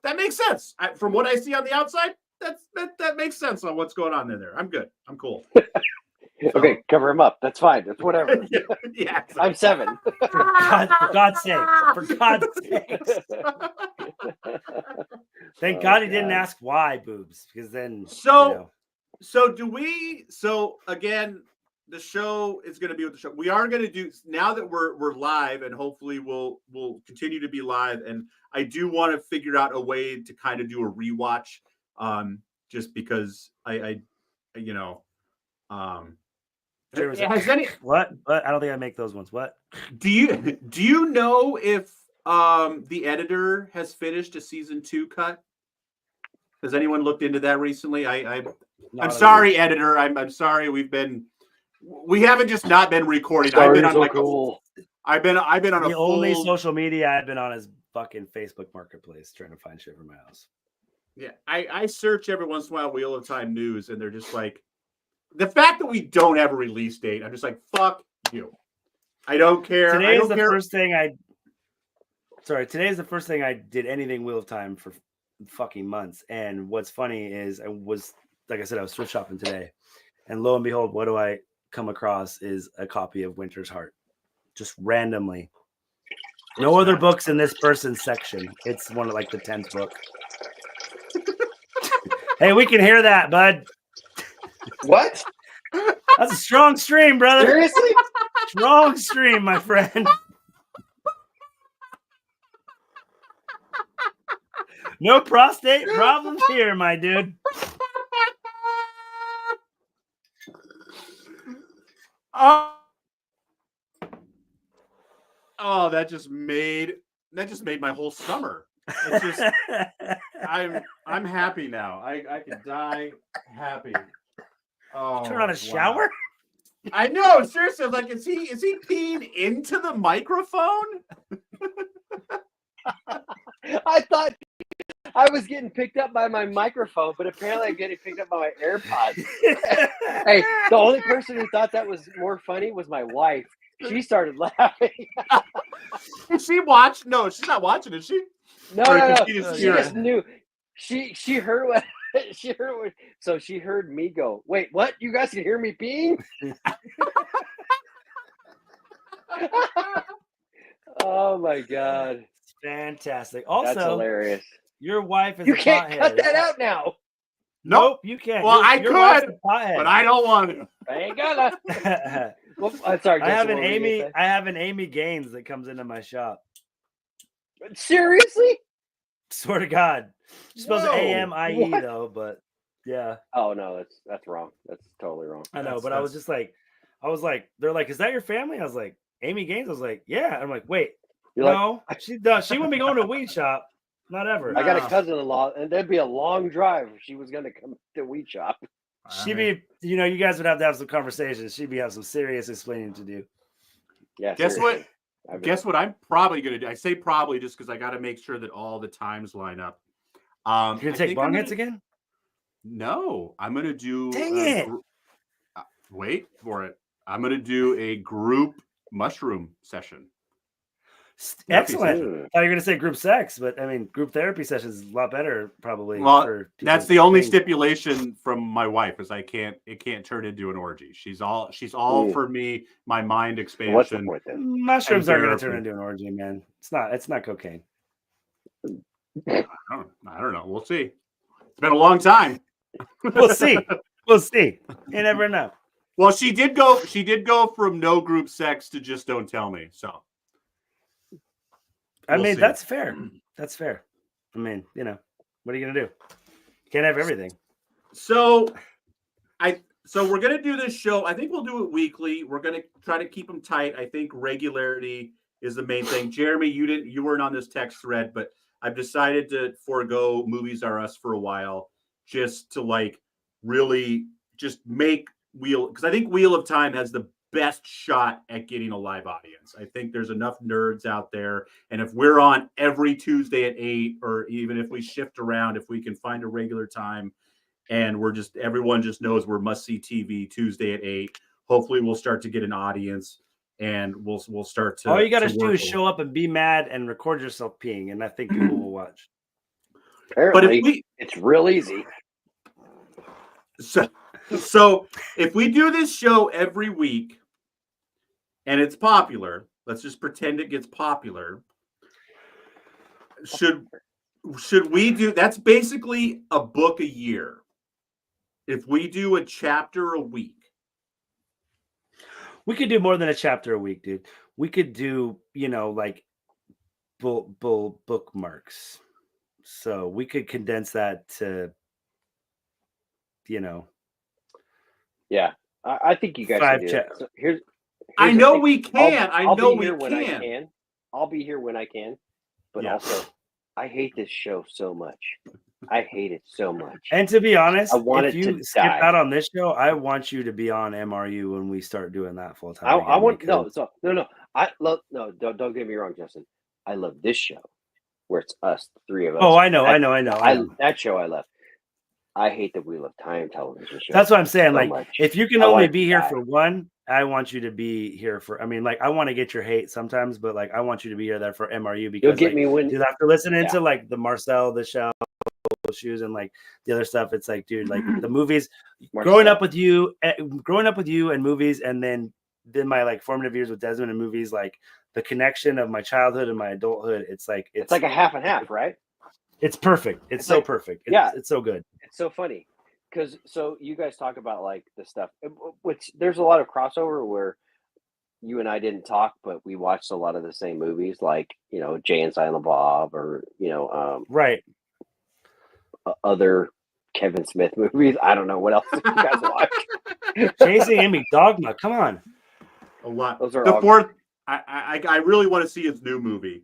that makes sense. From what I see on the outside, that makes sense on what's going on in there. I'm good. I'm cool. Okay, cover him up. That's fine. That's whatever. Yeah. I'm 7. For God's sake. For God's sake. Thank God he didn't ask why boobs, because then So again, the show is going to be with the show. We are going to do, now that we're live, and hopefully we'll continue to be live. And I do want to figure out a way to kind of do a rewatch, just because I has any what? I don't think I make those ones. What? Do you know if the editor has finished a season 2 cut? Has anyone looked into that recently? I'm sorry, editor. I'm sorry. We haven't just not been recording. I've been on I've been on the only social media I've been on is fucking Facebook Marketplace trying to find shit for my house. Yeah, I search every once in a while Wheel of Time news, and they're just like, the fact that we don't have a release date, I'm just like, fuck you. I don't care. Today is the first thing I did anything Wheel of Time for fucking months. And what's funny is I was thrift shopping today, and lo and behold, what do I come across is a copy of Winter's Heart, just randomly. No other books in this person's section. It's one of like the 10th book. Hey, we can hear that, bud. What? That's a strong stream, brother. Seriously? Strong stream, my friend. No prostate problems here, my dude. Oh, that just made my whole summer. It's just I'm happy now. I can die happy. Oh, turn on a shower? I know, seriously. Like, is he peeing into the microphone? I thought I was getting picked up by my microphone, but apparently I'm getting picked up by my AirPods. Hey, the only person who thought that was more funny was my wife. She started laughing. Did she watch? No, she's not watching, is she? No, Or no, no. she just She hear just it. knew. She heard what she heard. What, so she heard me go. Wait, what? You guys can hear me peeing? Oh my god, It's fantastic. that's Also, hilarious. your wife is You a can't pothead. cut that out now. Nope, you can't. Well, I your wife's could, a pothead. but I don't want to. I ain't gonna. Well, I'm sorry, I have Justin, an what were you gonna Amy. say? I have an Amy Gaines that comes into my shop. Seriously? Swear to God, she's supposed to Whoa, AMIE what? though, but yeah, Oh no, that's wrong. That's totally wrong. I know. That's- But I was just like, they're like, is that your family? I was like, Amy Gaines. I was like, yeah. I'm like, wait, You're like, no, she does. She wouldn't be going to a weed shop, not ever. I got a No. cousin-in-law, and that'd be a long drive if she was gonna come to weed shop. She'd be, you guys would have to have some conversations. She'd be have some serious explaining to do. Yeah. Guess seriously. what? Guess what I'm probably gonna do. I say probably just because I got to make sure that all the times line up. You're I gonna take think I'm bong gonna- hits again? No, I'm gonna do. Dang it. Wait for it. I'm gonna do a group mushroom session. Excellent. Ooh. I thought you were gonna say group sex, but I mean, group therapy sessions is a lot better, probably. Well, for that's people's the only things. stipulation from my wife is it can't turn into an orgy. She's all Ooh. for me, my mind What's the expansion. point then? Mushrooms and aren't gonna turn therapy. into an orgy, man. It's not cocaine. I don't know. We'll see. It's been a long time. We'll see. We'll see. You never know. Well, she did go from no group sex to just don't tell me. So I We'll mean, see. that's fair. That's fair. I mean, what are you gonna do? Can't have everything. So we're gonna do this show. I think we'll do it weekly. We're gonna try to keep them tight. I think regularity is the main thing. Jeremy, you weren't on this text thread, but I've decided to forego Movies Are Us for a while, just to really just make because I think Wheel of Time has the best shot at getting a live audience. I think there's enough nerds out there, and if we're on every Tuesday at 8, or even if we shift around, if we can find a regular time, and everyone just knows we're must see TV Tuesday at 8. Hopefully, we'll start to get an audience, and we'll start to. All you got to to do work is show up and be mad and record yourself peeing, and I think people will watch. Apparently, it's real easy. So if we do this show every week, and it's popular, let's just pretend it gets popular. Should we do? That's basically a book a year. If we do a chapter a week. We could do more than a chapter a week, dude. We could do, bookmarks. So we could condense that to, Yeah, I think you guys 5 can do it. So here's I the know thing. we can. I'll I know be we here when I can. can. I'll be here when I can. But Yeah. also, I hate this show so much. I hate it so much. And to be honest, I want if it you to skip die. out on this show, I want you to be on MRU when we start doing that full time. I want no. I love no. Don't get me wrong, Justin. I love this show where it's us, the three of us. Oh, I know. That show I love. I hate the Wheel of Time television show. That's what I'm saying. so Like, much. if you can I only want it be to here die. for one, I want you to be here for. I mean, I want to get your hate sometimes, but I want you to be here there for MRU because You'll get me when dude, after listening to the Marcel, the Shell shoes, and the other stuff, it's dude, the movies. Growing up with you and movies, and then my formative years with Desmond and movies, the connection of my childhood and my adulthood. It's like a half and half, right? It's perfect. It's so perfect. It's so good. It's so funny because you guys talk about the stuff, which there's a lot of crossover where you and I didn't talk, but we watched a lot of the same movies, Jay and Silent Bob, or right. Other Kevin Smith movies. I don't know what else you guys watch. Chasing Amy, Dogma. Come on. A lot. Those are the all- fourth. I really want to see his new movie.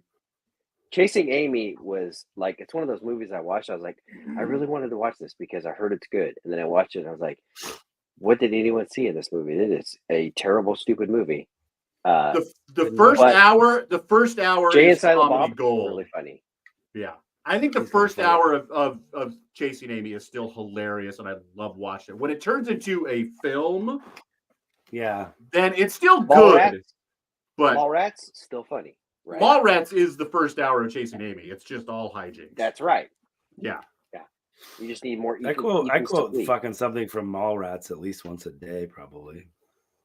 Chasing Amy was it's one of those movies I watched. I was like, I really wanted to watch this because I heard it's good. And then I watched it and I was like, what did anyone see in this movie? It is a terrible, stupid movie. The first hour Jay and is Silent comedy Bob gold. really funny. Yeah. I think the He's first kinda hour of Chasing Amy is still hilarious, and I love watching it. When it turns into a film, Yeah. then it's still Mallrats? good. But Mallrats still funny. Right. Mallrats is the first hour of Chasing Amy. It's just all hijinks. That's right. Yeah. You just need more. I quote fucking something from Mallrats at least once a day, probably.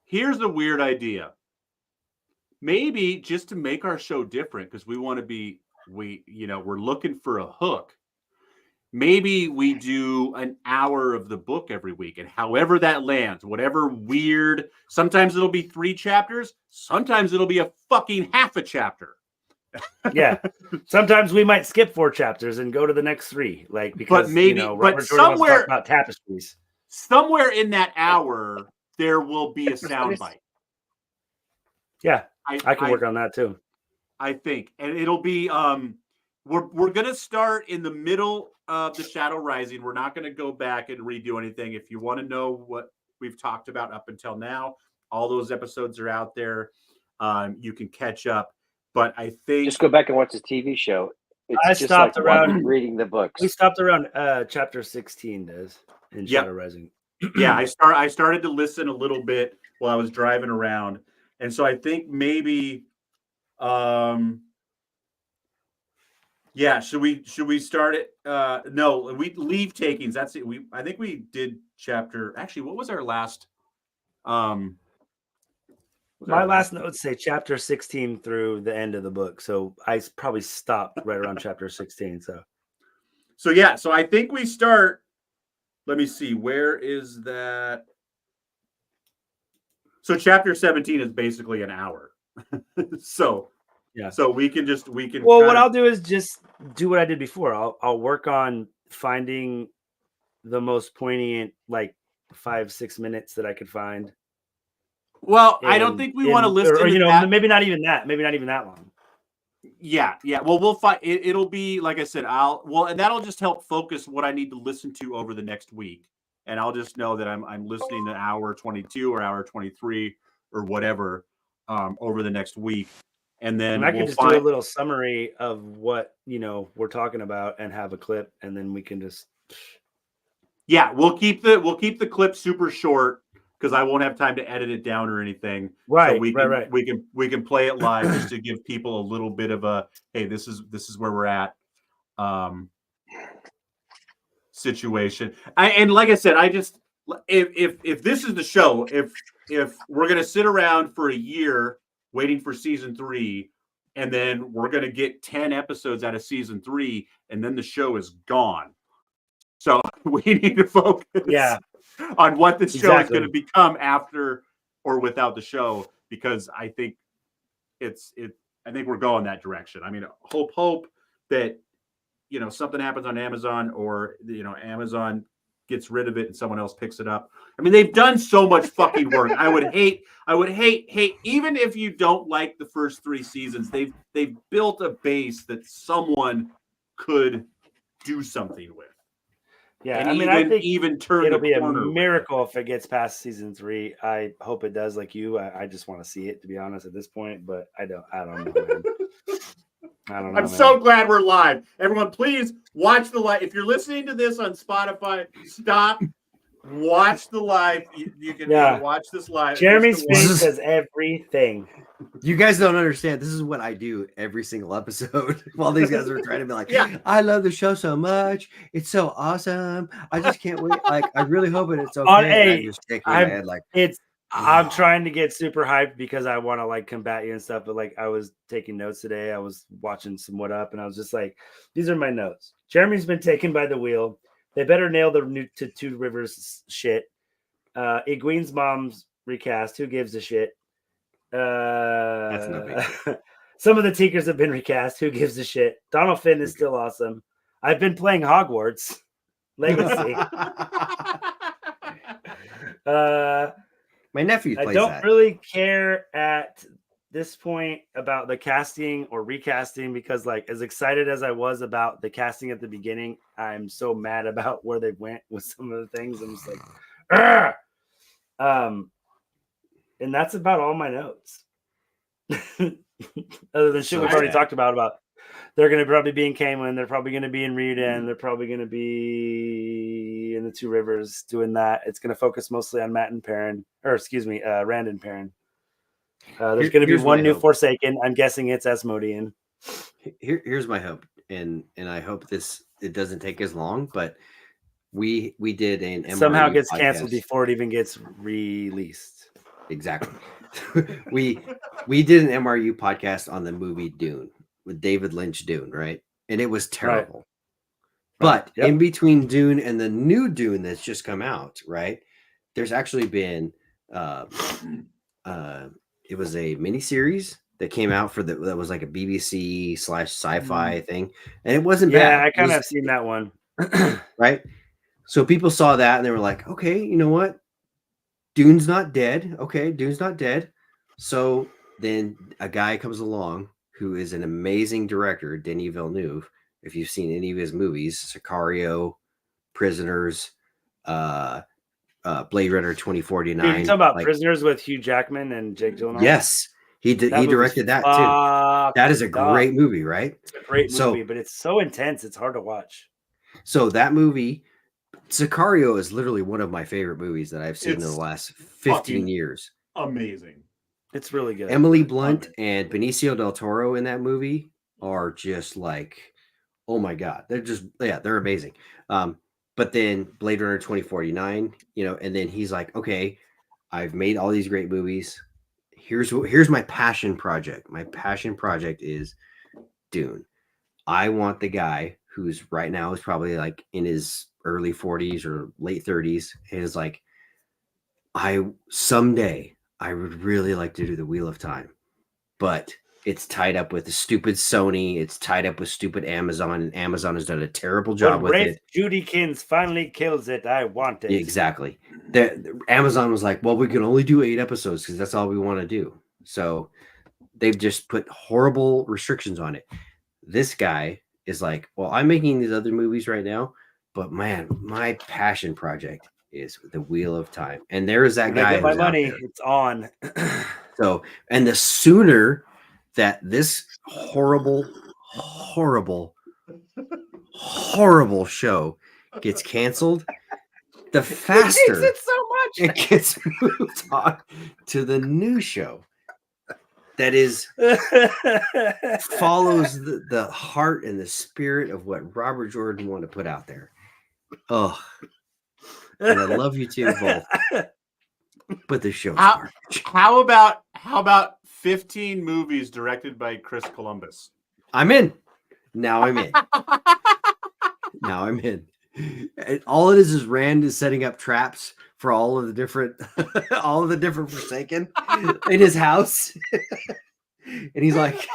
Here's a weird idea. Maybe just to make our show different, because we want to be, we're looking for a hook. Maybe we do an hour of the book every week, and however that lands, whatever weird, sometimes it'll be 3 chapters, sometimes it'll be a fucking half a chapter. Yeah. Sometimes we might skip 4 chapters and go to the next 3, like because Robert Jordan wants to talk about tapestries. Somewhere in that hour, there will be a soundbite. Yeah, I can work on that too. I think, and it'll be we're gonna start in the middle of the Shadow Rising. We're not gonna go back and redo anything. If you want to know what we've talked about up until now, all those episodes are out there. You can catch up. But I think just go back and watch the TV show. I stopped around reading the books. We stopped around chapter 16, Des, in Shadow Rising. Yeah, I started to listen a little bit while I was driving around, and so I think maybe, should we start it? No, we leave takings. That's it. I think we did chapter. Actually, what was our last? My last notes say chapter 16 through the end of the book, so I probably stopped right around chapter 16. So I think we start. Let me see. Where is that? So chapter 17 is basically an hour. So we can. Well, what I'll do is just do what I did before. I'll work on finding the most poignant, like 5-6 minutes that I could find. Well, I don't think we want to listen to that. Maybe not even that long. Yeah. Well, we'll find it'll be like I said. And that'll just help focus what I need to listen to over the next week, and I'll just know that I'm listening to hour 22 or hour 23 or whatever over the next week, and then I can just do a little summary of what we're talking about and have a clip, and then we can just. Yeah, we'll keep the clip super short, because I won't have time to edit it down or anything. Right. So we can play it live just to give people a little bit of a, hey, this is where we're at situation. And like I said, if this is the show, if we're gonna sit around for a year waiting for season 3, and then we're gonna get 10 episodes out of season 3, and then the show is gone. So we need to focus on what the show is going to become after or without the show, because I think I think we're going that direction. I mean, hope that something happens on Amazon, or Amazon gets rid of it and someone else picks it up. I mean, they've done so much fucking work. I would hate, even if you don't like the first 3 seasons, they've built a base that someone could do something with. Yeah, and I think even turn it'll be a miracle if it gets past season 3. I hope it does. Like you, I just want to see it, to be honest, at this point. But I don't know, man. I don't know. I'm so glad we're live. Everyone, please watch the live. If you're listening to this on Spotify, stop. Watch the live. You can watch this live. Jeremy's face says everything. You guys don't understand. This is what I do every single episode while these guys are trying to be like, I love the show so much. It's so awesome. I just can't wait. Like, I really hope it's okay. I'm just shaking my head like I'm trying to get super hyped because I want to like combat you and stuff. But like I was taking notes today. I was watching some What Up, and I was just like, these are my notes. Jeremy's been taken by the wheel. They better nail the new to Two Rivers shit. Egwene's mom's recast. Who gives a shit? That's no big deal. Some of the Teakers have been recast. Who gives a shit? Donald Finn is still awesome. I've been playing Hogwarts Legacy. My nephew plays I don't that. really care at this point about the casting or recasting, because like as excited as I was about the casting at the beginning, I'm so mad about where they went with some of the things. I'm just like, Argh! And that's about all my notes. Other than shit we've already talked about they're going to probably be in Camelin, they're probably going to be in Redan, they're probably going to be in the Two Rivers doing that. It's going to focus mostly on Matt and Perrin, or excuse me, Rand and Perrin. There's going to be Here's one my new hope. Forsaken. I'm guessing it's Asmodean. Here's my hope, and I hope it doesn't take as long, but we did an MRU Somehow gets podcast. canceled before it even gets released. Exactly. we did an MRU podcast on the movie Dune with David Lynch Dune, right? And it was terrible. But Yep. in between Dune and the new Dune that's just come out, right? There's actually been it was a miniseries that came out that was like a BBC / sci-fi thing, and it wasn't bad. I kind of have seen that one. Right? So people saw that and they were like, okay, you know what? Dune's not dead. Okay, Dune's not dead. So then a guy comes along who is an amazing director, Denis Villeneuve. If you've seen any of his movies, Sicario, Prisoners, Blade Runner 2049. Dude, you talking about Prisoners with Hugh Jackman and Jake Gyllenhaal? Yes, he directed that too. That is a great movie, right? It's a great movie, but it's so intense. It's hard to watch. So that movie, Sicario, is literally one of my favorite movies that I've seen in the last 15 years. Amazing. It's really good. Emily Blunt and Benicio del Toro in that movie are just like, oh my God. They're amazing. But then Blade Runner 2049, and then he's like, okay, I've made all these great movies. Here's my passion project. My passion project is Dune. I want the guy who's right now is probably like in his early 40s or late 30s and is like, someday I would really like to do the Wheel of Time, but it's tied up with the stupid Sony. It's tied up with stupid Amazon, and Amazon has done a terrible job with it. Judykins finally kills it. I want it. Exactly. Amazon was like, well, we can only do 8 episodes because that's all we want to do. So they've just put horrible restrictions on it. This guy is like, well, I'm making these other movies right now, but man, my passion project is the Wheel of Time. And there is that when guy. I get my money, it's on. So, and the sooner that this horrible show gets canceled, the faster it so much. it gets moved on to the new show that is follows the heart and the spirit of what Robert Jordan wanted to put out there. Oh, and I love you too, both. But the show's garbage. How about 15 movies directed by Chris Columbus? I'm in. Now I'm in. Now I'm in. And all it is Rand is setting up traps for all of the different Forsaken in his house. And he's like,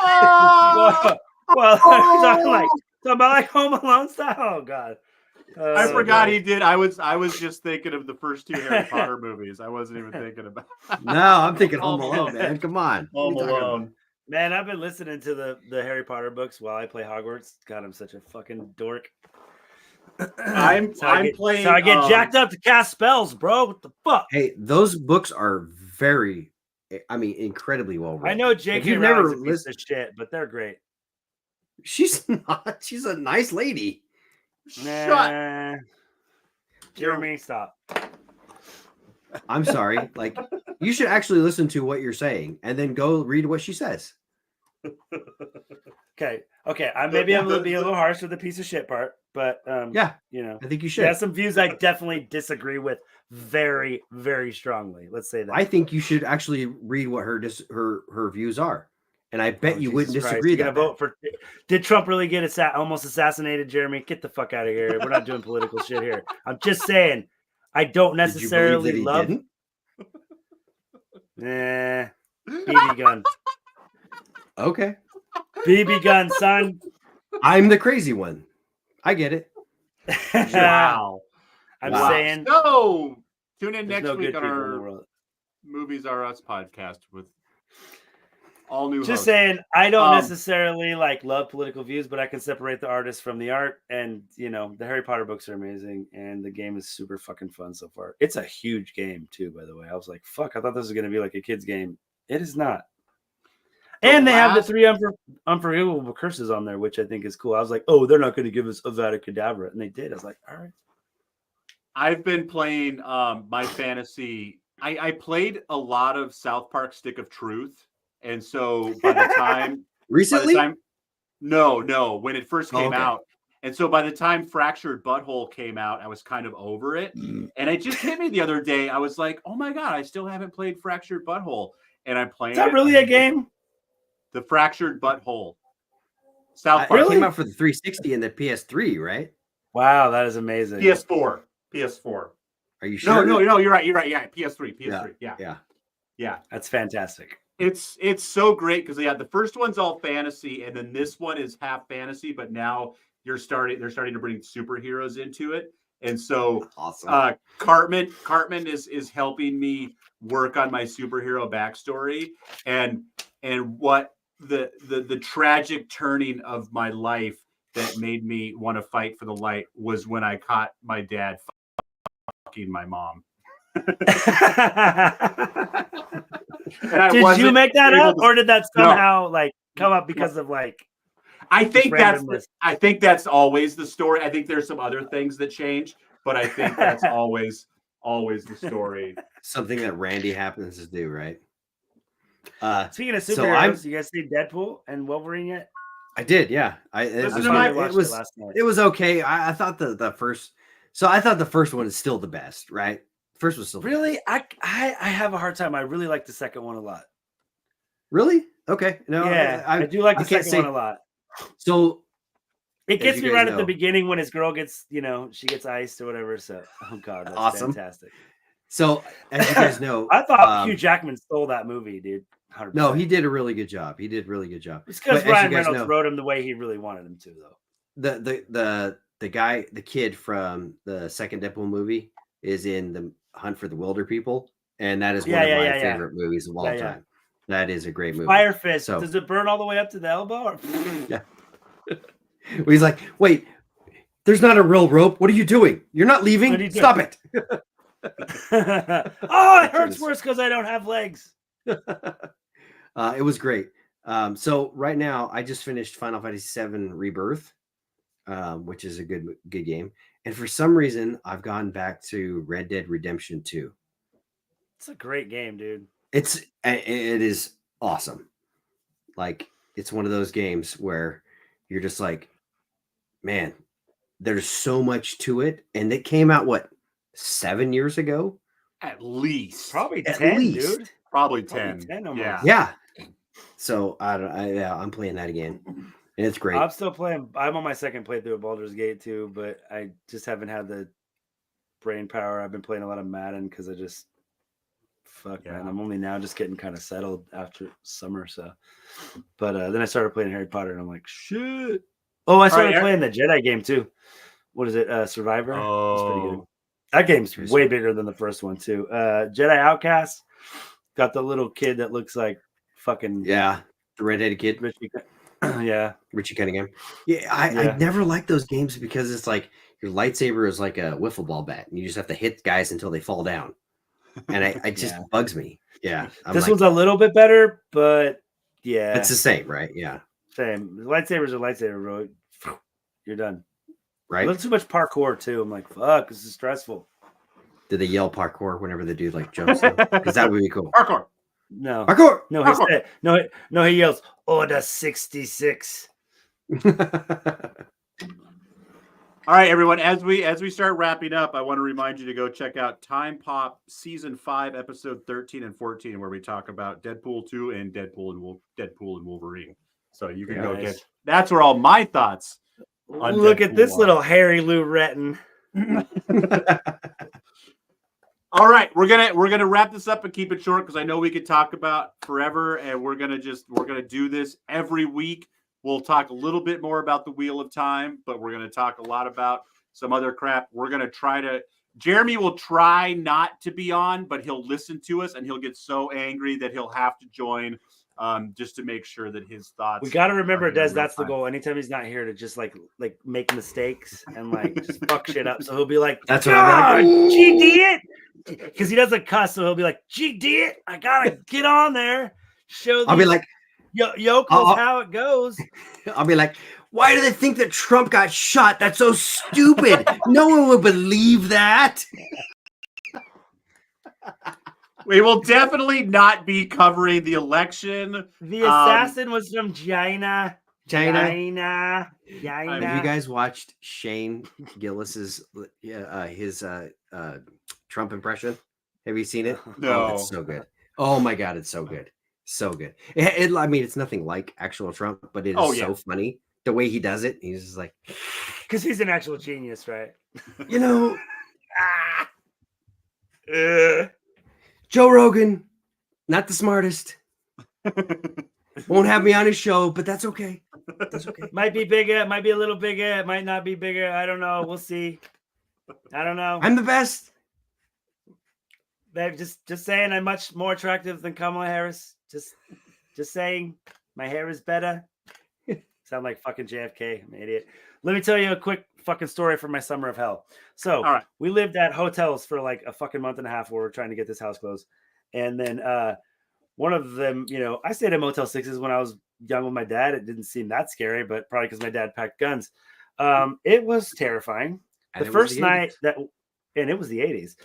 well, talking about like Home Alone style. Oh God. I forgot he did. I was just thinking of the first 2 Harry Potter movies. I wasn't even thinking about. No, I'm thinking Home Alone, man. Come on. Home Alone. Man, I've been listening to the Harry Potter books while I play Hogwarts. God, I'm such a fucking dork. I'm playing. So I get jacked up to cast spells, bro. What the fuck? Hey, those books are incredibly well written. I know J.K. Rowling's a piece of shit, but they're great. She's not. She's a nice lady. Shut. Jeremy, stop. I'm sorry. Like, you should actually listen to what you're saying and then go read what she says. Okay. I'm be a little harsh with the piece of shit part, but I think you should. Yeah, some views I definitely disagree with very, very strongly. Let's say that. I think you should actually read what her views are, and I bet you wouldn't disagree. You're gonna vote for? Did Trump really get almost assassinated? Jeremy, get the fuck out of here. We're not doing political shit here. I'm just saying. I don't necessarily love. BB gun. Okay. BB gun, son. I'm the crazy one. I get it. Wow. I'm saying. So tune in next week on our Movies Are Us podcast with all new. Just saying, I don't necessarily love political views, but I can separate the artist from the art. And the Harry Potter books are amazing, and the game is super fucking fun so far. It's a huge game too, by the way. I was like, fuck, I thought this was gonna be like a kid's game. It is not. And they have the 3 unforgivable curses on there, which I think is cool. I was like, oh, they're not going to give us Avada Kedavra. And they did. I was like, all right. I've been playing my fantasy I played a lot of South Park Stick of Truth, and so by the time Recently? no, when it first came okay. out, and so by the time Fractured Butthole came out, I was kind of over it, and it just hit me the other day. I was like, oh my god, I still haven't played Fractured Butthole, and I'm playing. Is that really a game? The Fractured Butthole. South Park. It Really? came out for the 360 and the PS3, right? Wow, that is amazing. PS4. Are you sure? No, you're right. Yeah, PS3. Yeah. That's fantastic. It's so great because the first one's all fantasy, and then this one is half fantasy, but now they're starting to bring superheroes into it. And so Awesome. Cartman is helping me work on my superhero backstory and what the tragic turning of my life that made me want to fight for the light was when I caught my dad fucking my mom. Did you make that up, or did that somehow come up because of I think that's always the story. I think there's some other things that change, but I think that's always the story. Something that Randy happens to do, right? Speaking of superheroes, you guys see Deadpool and Wolverine yet? I did, yeah. It was okay. I thought the first. So I thought the first one is still the best, right? First was still really. I have a hard time. I really like the second one a lot. Really? Okay. No. Yeah, I do like the second one a lot. So it gets me right at the beginning when his girl gets, she gets iced or whatever. So, oh god, that's awesome. Fantastic. So as you guys know, I thought Hugh Jackman stole that movie, dude. 100%. No, he did a really good job. It's because Ryan Reynolds wrote him the way he really wanted him to, though. The kid from the second Deadpool movie is in the Hunt for the Wilder People, and that is one of my favorite movies of all time. That is a great movie. Fire Fist. So, does it burn all the way up to the elbow? Or... yeah. He's like, wait, there's not a real rope. What are you doing? You're not leaving. Stop it. Oh, it hurts worse because I don't have legs. It was great. So right now I just finished Final Fantasy VII Rebirth, which is a good game. And for some reason, I've gone back to Red Dead Redemption 2. It's a great game, dude. It is awesome. Like, it's one of those games where you're just like, man, there's so much to it. And it came out, 7 years ago? At least. Probably 10, dude. Probably 10 almost. Yeah. So I'm playing that again. And it's great. I'm still playing. I'm on my second playthrough of Baldur's Gate 2, but I just haven't had the brain power. I've been playing a lot of Madden because I just man. I'm only now just getting kind of settled after summer. So, but then I started playing Harry Potter, and I'm like, shit. Oh, I started playing the Jedi game too. What is it? Survivor. Oh, it's pretty good. That game's way bigger than the first one too. Jedi Outcast got the little kid that looks like fucking the redheaded kid. Richie Cunningham. I never liked those games because it's like your lightsaber is like a wiffle ball bat, and you just have to hit guys until they fall down, and it just bugs me. Yeah, this one's a little bit better, but it's the same, right? Yeah, same. Lightsabers are lightsaber, bro. You're done. Right. There's too much parkour too. I'm like, fuck, this is stressful. Did they yell parkour whenever the dude jumps? Because that would be cool. Parkour. No. Parkour. No, he said, no, he yells, Order 66. All right, everyone. As we start wrapping up, I want to remind you to go check out Time Pop Season 5, Episode 13 and 14, where we talk about Deadpool 2 and Deadpool and Wolverine. So you can go get. That's where all my thoughts. Look at this little Harry Lou Retton. All right, we're gonna wrap this up and keep it short because I know we could talk about forever, and we're gonna do this every week. We'll talk a little bit more about the Wheel of Time, but we're gonna talk a lot about some other crap. We're gonna Jeremy will try not to be on, but he'll listen to us and he'll get so angry that he'll have to join. Just to make sure that his thoughts. We got to remember, Des, that's the goal. Anytime he's not here, to just like make mistakes and just fuck shit up. So he'll be like, "That's what I'm like." She did it, because he doesn't cuss. So he'll be like, "She did it. I gotta get on there." I'll be like, "Yokel's how it goes." I'll be like, "Why do they think that Trump got shot? That's so stupid. No one would believe that." We will definitely not be covering the election. The assassin was from China. China. China. Have you guys watched Shane Gillis's his Trump impression? Have you seen it? No. Oh, it's so good. Oh my god, it's so good. So good. I mean, it's nothing like actual Trump, but it is so funny. The way he does it, he's just like, because he's an actual genius, right? you know, Joe Rogan, not the smartest. Won't have me on his show, but that's okay. That's okay. Might be bigger, might be a little bigger, it might not be bigger. I don't know. We'll see. I don't know. I'm the best. Babe, just saying, I'm much more attractive than Kamala Harris. Just saying, my hair is better. Sound like fucking JFK, I'm an idiot. Let me tell you a quick fucking story from my summer of hell. So, All right. we lived at hotels for like a fucking month and a half while we were trying to get this house closed. And then one of them, you know, I stayed at Motel 6s when I was young with my dad. It didn't seem that scary, but probably because my dad packed guns. It was terrifying. And The it was first the night 80s. and it was the 80s.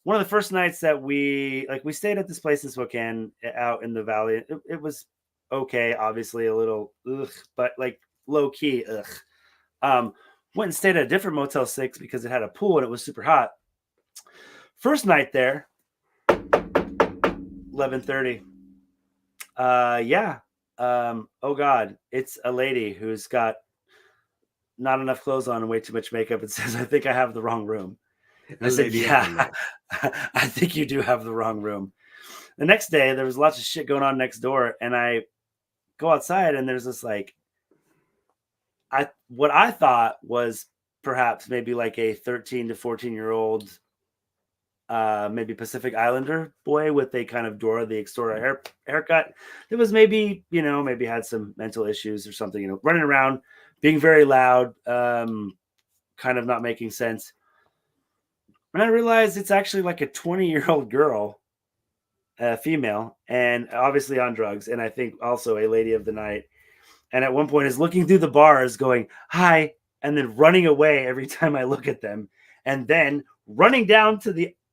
One of the first nights that we stayed at this place in Spokane out in the valley. It was okay, obviously a little but like low key went and stayed at a different Motel 6 because it had a pool and it was super hot. First night there, 11:30. Oh god, it's a lady who's got not enough clothes on and way too much makeup. It says, I think I have the wrong room. I said, yeah, I think you do have the wrong room. The next day, there was lots of shit going on next door, and I go outside, and there's this like, what I thought was perhaps maybe like a 13 to 14-year-old, maybe Pacific Islander boy with a kind of Dora the Explorer haircut. It was maybe had some mental issues or something, running around, being very loud, kind of not making sense. And I realized it's actually like a 20-year-old girl, female, and obviously on drugs. And I think also a lady of the night. And at one point is looking through the bars going, hi, and then running away every time I look at them. And then running down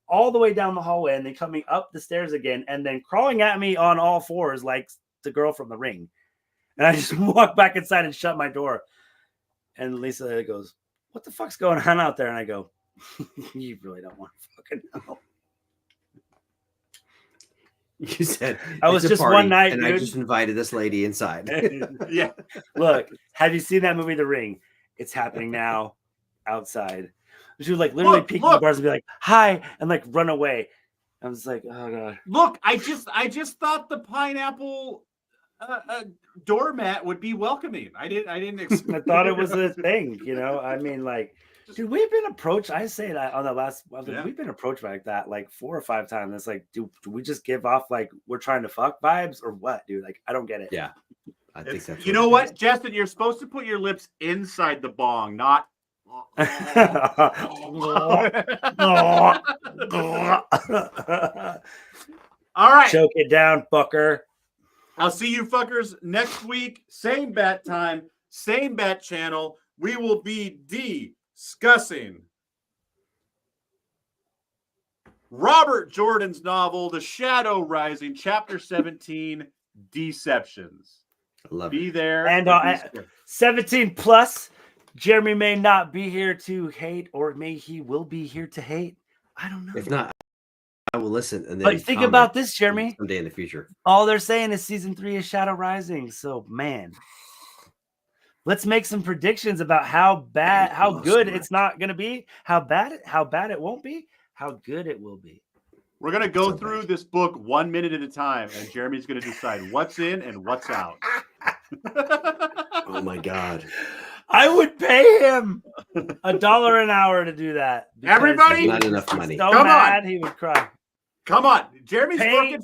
all the way down the hallway and then coming up the stairs again and then crawling at me on all fours like the girl from The Ring. And I just walk back inside and shut my door. And Lisa goes, what the fuck's going on out there? And I go, you really don't want to fucking know. You said I was just one night, and dude. I just invited this lady inside. Yeah. Look, have you seen that movie, The Ring? It's happening now outside. She would like literally peek in the bars and be like, hi, and like run away. I was like, oh god. Look, I just thought the pineapple doormat would be welcoming. I didn't expect. I thought it was a thing, I mean, like, dude, we've been approached. I say that on the last, we've been approached like that like 4 or 5 times. It's like, do we just give off like we're trying to fuck vibes or what, dude? Like, I don't get it. Yeah, I think that's. You know what, Justin? You're supposed to put your lips inside the bong, not. All right, choke it down, fucker. I'll see you fuckers next week. Same bat time, same bat channel. We will be discussing Robert Jordan's novel, The Shadow Rising, Chapter 17, Deceptions. I love Be it. there. And 17 plus, Jeremy may not be here to hate, or he will be here to hate. I don't know. If not, I will listen. And then But think about this, Jeremy. Someday in the future. All they're saying is season 3 is Shadow Rising. So, man, let's make some predictions about how good it's not going to be, how bad it won't be, how good it will be. We're going to go through this book 1 minute at a time, and Jeremy's going to decide what's in and what's out. Oh, my God. I would pay him $1 an hour to do that. Everybody, not enough money. So Come mad on. he would cry. Come on. Jeremy's working.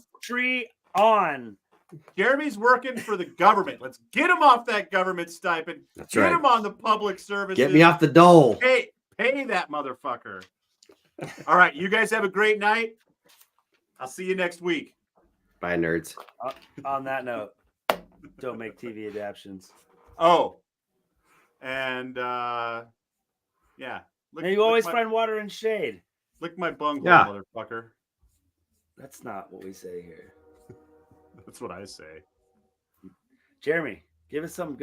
On. Jeremy's working for the government. Let's get him off that government stipend. That's get right. him on the public services. Get me off the dole. Pay that motherfucker. All right. You guys have a great night. I'll see you next week. Bye, nerds. On that note, don't make TV adaptions. Oh. And yeah. Now you always find water and shade. Lick my bunghole, Yeah. motherfucker. That's not what we say here. That's what I say. Jeremy, give us something good.